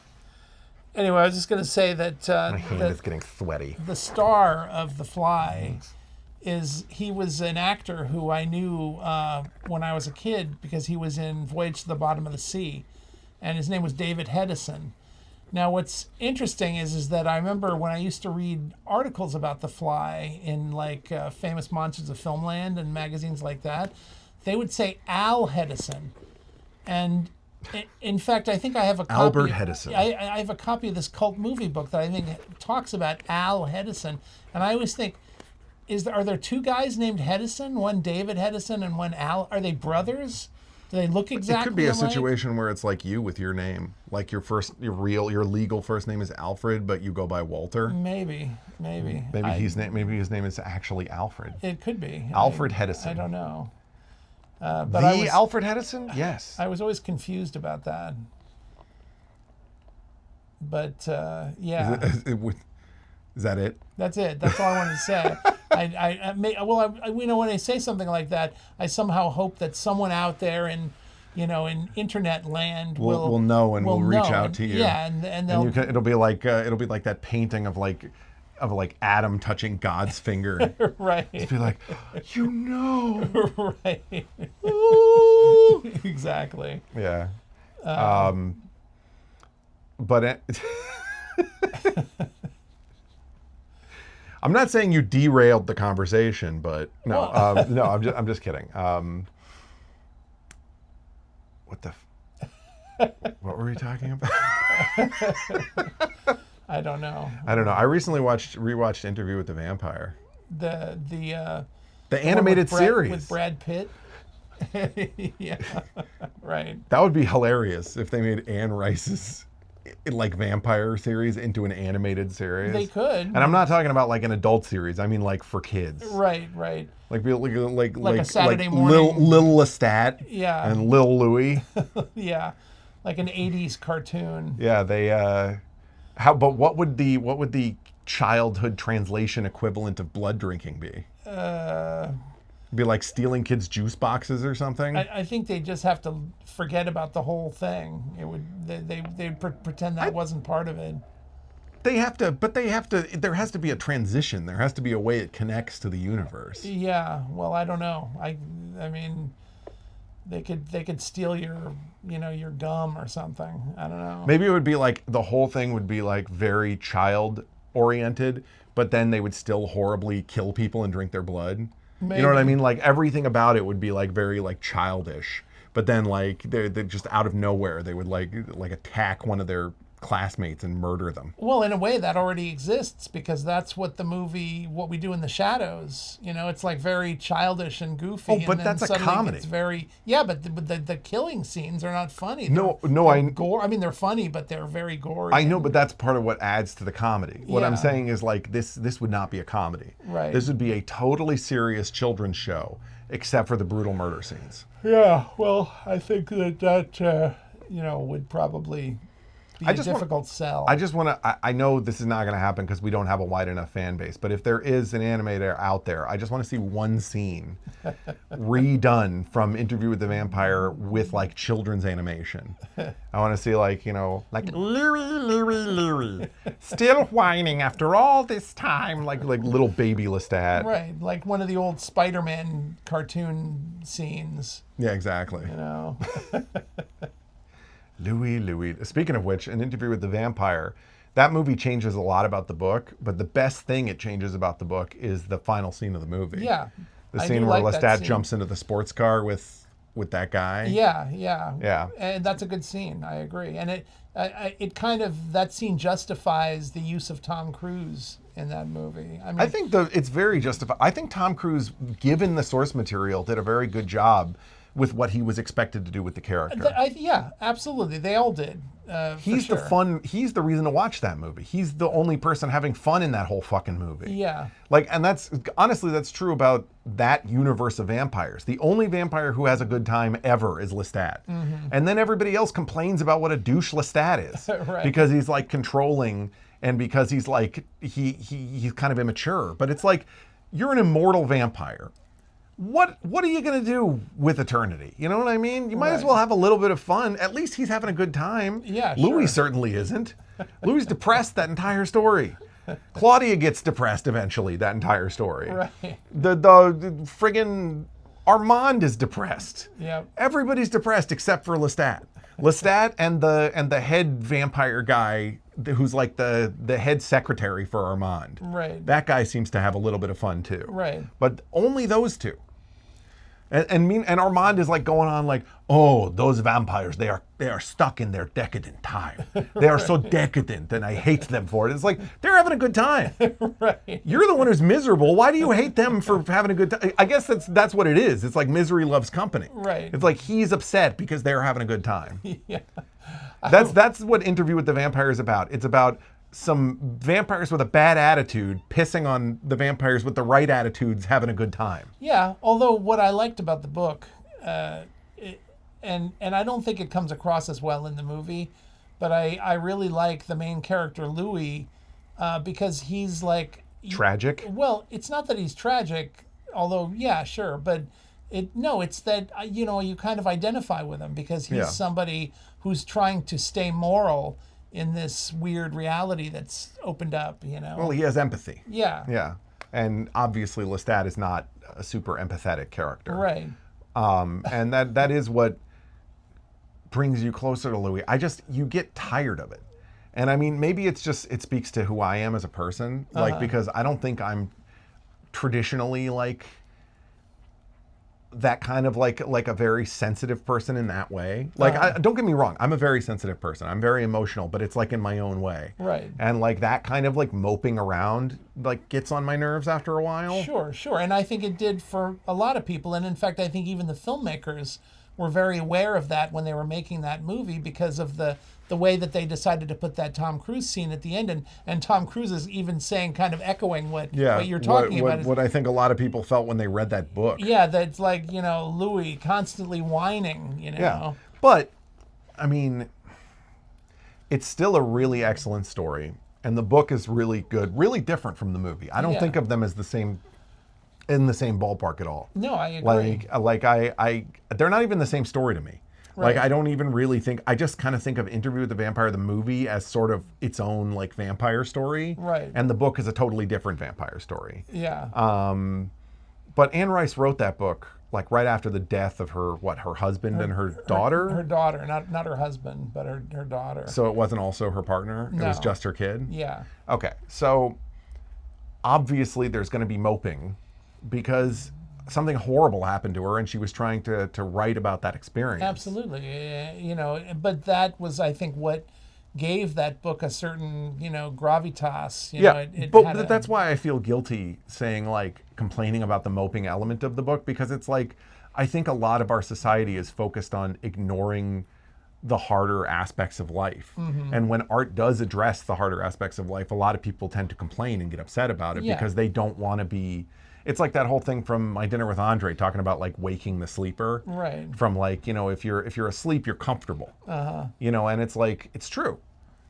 Anyway, I was just going to say that My hand is getting sweaty. the star of The Fly he was an actor who I knew when I was a kid because he was in Voyage to the Bottom of the Sea, and his name was David Hedison. Now, what's interesting is that I remember when I used to read articles about The Fly in like Famous Monsters of Filmland and magazines like that, they would say Al Hedison, and in fact, I think I have a copy. Albert Hedison. I have a copy of this cult movie book that I think talks about Al Hedison, and I always think, are there two guys named Hedison? One David Hedison and one Al? Are they brothers? Do they look exactly It could be a alike? situation where it's like you with your name, like your legal first name is Alfred, but you go by Walter. Maybe. Maybe his name is actually Alfred. It could be Alfred Hedison. I don't know. But Alfred Hedison? Yes. I was always confused about that. But yeah, Is that it? that's it. That's all I wanted to say. You know, when I say something like that, I somehow hope that someone out there in internet land Will know and will reach out to you. Yeah, and they'll. It'll be like that painting of Adam touching God's finger. Right. It'll be like, you know. Right. Ooh. Exactly. Yeah. But I'm not saying you derailed the conversation, but no, no, I'm just kidding. What were we talking about? I don't know. I don't know. I recently rewatched Interview with the Vampire. The The animated series. with Brad Pitt. Yeah. Right. That would be hilarious if they made Anne Rice's vampire series into an animated series. They could. And I'm not talking about like an adult series. I mean like for kids. Right. Like a Saturday morning. Lil Lestat. Yeah. And Lil Louie. Yeah. Like an 80s cartoon. Yeah, they but what would the childhood translation equivalent of blood drinking be? Be like stealing kids' juice boxes or something? I think they just have to forget about the whole thing. They'd pretend that wasn't part of it. There has to be a transition. There has to be a way it connects to the universe. Yeah, well, I don't know. I mean, they could steal your gum or something. I don't know. Maybe it would be like the whole thing would be like very child oriented, but then they would still horribly kill people and drink their blood. Maybe. You know what I mean? Like everything about it would be like very like childish, but then like they're just out of nowhere they would like attack one of their classmates and murder them. Well, in a way that already exists because that's what the movie What We Do in the Shadows, it's like very childish and goofy. Oh, but and then that's a suddenly comedy. It's very, yeah, but the killing scenes are not funny. Gore. I mean, they're funny, but they're very gory. I know, but that's part of what adds to the comedy. What I'm Yeah. saying is like this would not be a comedy. Right. This would be a totally serious children's show, except for the brutal murder scenes. Yeah, well, I think that would probably be I a just want- difficult sell. I just want to. I know this is not going to happen because we don't have a wide enough fan base. But if there is an animator out there, I just want to see one scene redone from Interview with the Vampire with like children's animation. I want to see like Louie, still whining after all this time, like little baby Lestat. Right, like one of the old Spider-Man cartoon scenes. Yeah, exactly. Louie. Speaking of which, an Interview with the Vampire, that movie changes a lot about the book, but the best thing it changes about the book is the final scene of the movie. Yeah. The I scene do where like that Lestat scene. jumps into the sports car with that guy. Yeah. And that's a good scene. I agree. And it kind of, that scene justifies the use of Tom Cruise in that movie. I mean, I think it's very justified. I think Tom Cruise, given the source material, did a very good job with what he was expected to do with the character. yeah, absolutely. They all did. He's for sure. He's the reason to watch that movie. He's the only person having fun in that whole fucking movie. Yeah. Like, and that's true about that universe of vampires. The only vampire who has a good time ever is Lestat. And then everybody else complains about what a douche Lestat is. Right. Because he's like controlling and because he's like, he's kind of immature. But it's like, you're an immortal vampire. What are you going to do with eternity? You know what I mean? You might as Right. well have a little bit of fun. At least he's having a good time. Yeah, Louis sure. certainly isn't. Louis depressed that entire story. Claudia gets depressed eventually, that entire story. Right. The friggin' Armand is depressed. Yep. Everybody's depressed except for Lestat. Lestat and the head vampire guy who's like the head secretary for Armand. Right. That guy seems to have a little bit of fun too. Right. But only those two. And Armand is like going on like, oh, those vampires, they are stuck in their decadent time. They are so decadent and I hate them for it. It's like, they're having a good time. Right. You're the one who's miserable. Why do you hate them for having a good time? I guess that's what it is. It's like misery loves company. Right. It's like he's upset because they're having a good time. Yeah. That's what Interview with the Vampire is about. It's about some vampires with a bad attitude pissing on the vampires with the right attitudes having a good time. Yeah, although what I liked about the book, and I don't think it comes across as well in the movie, but I really like the main character Louis because he's like Tragic. Well, it's not that he's tragic, although yeah, sure, but it's that you kind of identify with him because he's Yeah. somebody who's trying to stay moral in this weird reality that's opened up. Well, he has empathy. Yeah. Yeah. And obviously Lestat is not a super empathetic character. Right. And that is what brings you closer to Louis. You get tired of it. And I mean, maybe it speaks to who I am as a person, like, because I don't think I'm traditionally like that kind of like a very sensitive person in that way. Like, don't get me wrong, I'm a very sensitive person. I'm very emotional, but it's like in my own way. Right. And like that kind of like moping around like gets on my nerves after a while. Sure. And I think it did for a lot of people. And in fact, I think even the filmmakers were very aware of that when they were making that movie because of the way that they decided to put that Tom Cruise scene at the end. And Tom Cruise is even saying, kind of echoing what you're talking about. What I think a lot of people felt when they read that book. Yeah, that's like, Louis constantly whining, Yeah. But, I mean, it's still a really excellent story. And the book is really good, really different from the movie. I don't Yeah. think of them as in the same ballpark at all. No, I agree. They're not even the same story to me. Right. Like, I don't even really I just kind of think of Interview with the Vampire, the movie, as sort of its own like vampire story. Right. And the book is a totally different vampire story. Yeah. But Anne Rice wrote that book like right after the death of her husband and her daughter. Her daughter, not her husband, but her daughter. So it wasn't also her partner? It was No. just her kid? Yeah. Okay. So obviously there's going to be moping because something horrible happened to her and she was trying to write about that experience. Absolutely. But that was, I think, what gave that book a certain, gravitas. But that's why I feel guilty saying, like, complaining about the moping element of the book, because it's like, I think a lot of our society is focused on ignoring the harder aspects of life. Mm-hmm. And when art does address the harder aspects of life, a lot of people tend to complain and get upset about it Yeah. because they don't want to be it's like that whole thing from My Dinner with Andre talking about like waking the sleeper. Right. From like, if you're asleep, you're comfortable. And it's like, it's true.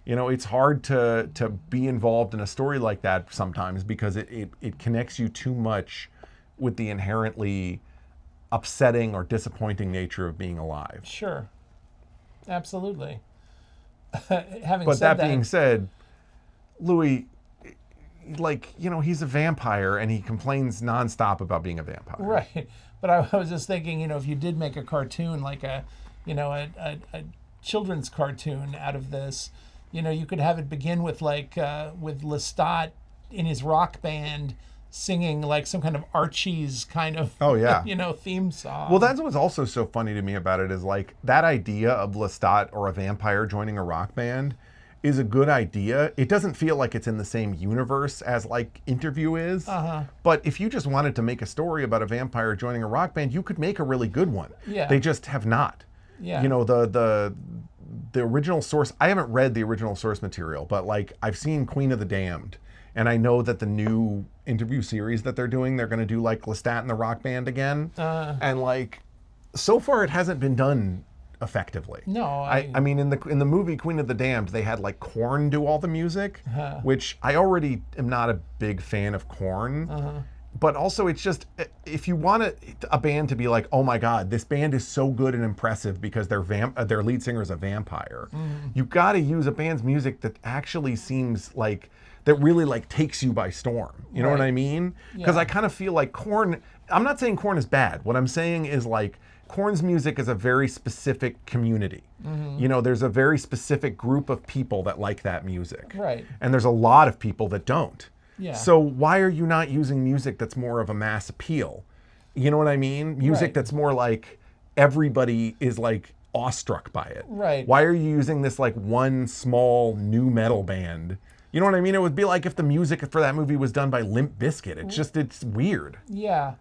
It's hard to be involved in a story like that sometimes because it connects you too much with the inherently upsetting or disappointing nature of being alive. Sure. Absolutely. Having But said that being said, Louis, like, he's a vampire and he complains nonstop about being a vampire. Right. But I was just thinking, if you did make a cartoon, like a children's cartoon out of this, you could have it begin with with Lestat in his rock band singing like some kind of Archie's kind of, theme song. Well, that's what's also so funny to me about it is like that idea of Lestat or a vampire joining a rock band is a good idea. It doesn't feel like it's in the same universe as like Interview is. But if you just wanted to make a story about a vampire joining a rock band, you could make a really good one. Yeah. They just have not. Yeah. The original source, I haven't read the original source material, but like I've seen Queen of the Damned, and I know that the new Interview series that they're doing, they're going to do like Lestat and the rock band again. And like so far it hasn't been done effectively. No, I mean in the movie Queen of the Damned, they had like Korn do all the music, which I already am not a big fan of Korn. But also it's just, if you want a band to be like, oh my God, this band is so good and impressive because their lead singer is a vampire, you've got to use a band's music that actually seems like, that really like takes you by storm. You know what I mean? Because I kind of feel like Korn, I'm not saying Korn is bad. What I'm saying is like, Korn's music is a very specific community. There's a very specific group of people that like that music. Right. And there's a lot of people that don't. Yeah. So why are you not using music that's more of a mass appeal? You know what I mean? Music that's more like everybody is like awestruck by it. Right. Why are you using this like one small new metal band? You know what I mean? It would be like if the music for that movie was done by Limp Bizkit. It's weird. Yeah.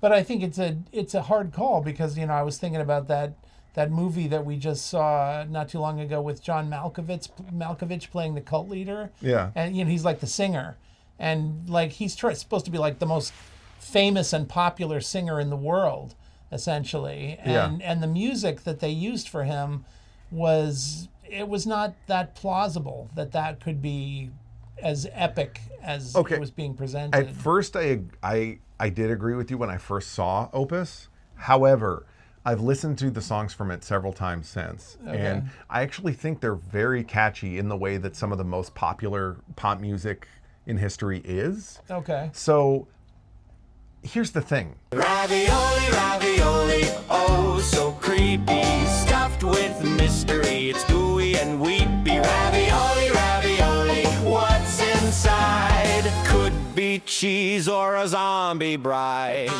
But I think it's a hard call because, I was thinking about that movie that we just saw not too long ago with John Malkovich playing the cult leader. Yeah. And he's like the singer. And like he's supposed to be like the most famous and popular singer in the world, essentially. And the music that they used for him was not that plausible that could be as epic as it was being presented. At first, I did agree with you when I first saw Opus. However, I've listened to the songs from it several times since. And I actually think they're very catchy in the way that some of the most popular pop music in history is. Okay. So here's the thing. Ravioli, ravioli, oh so creepy, stuffed with mystery, it's gooey and weepy. Ravioli, ravioli, what's inside? Could be cheese or a zombie bride.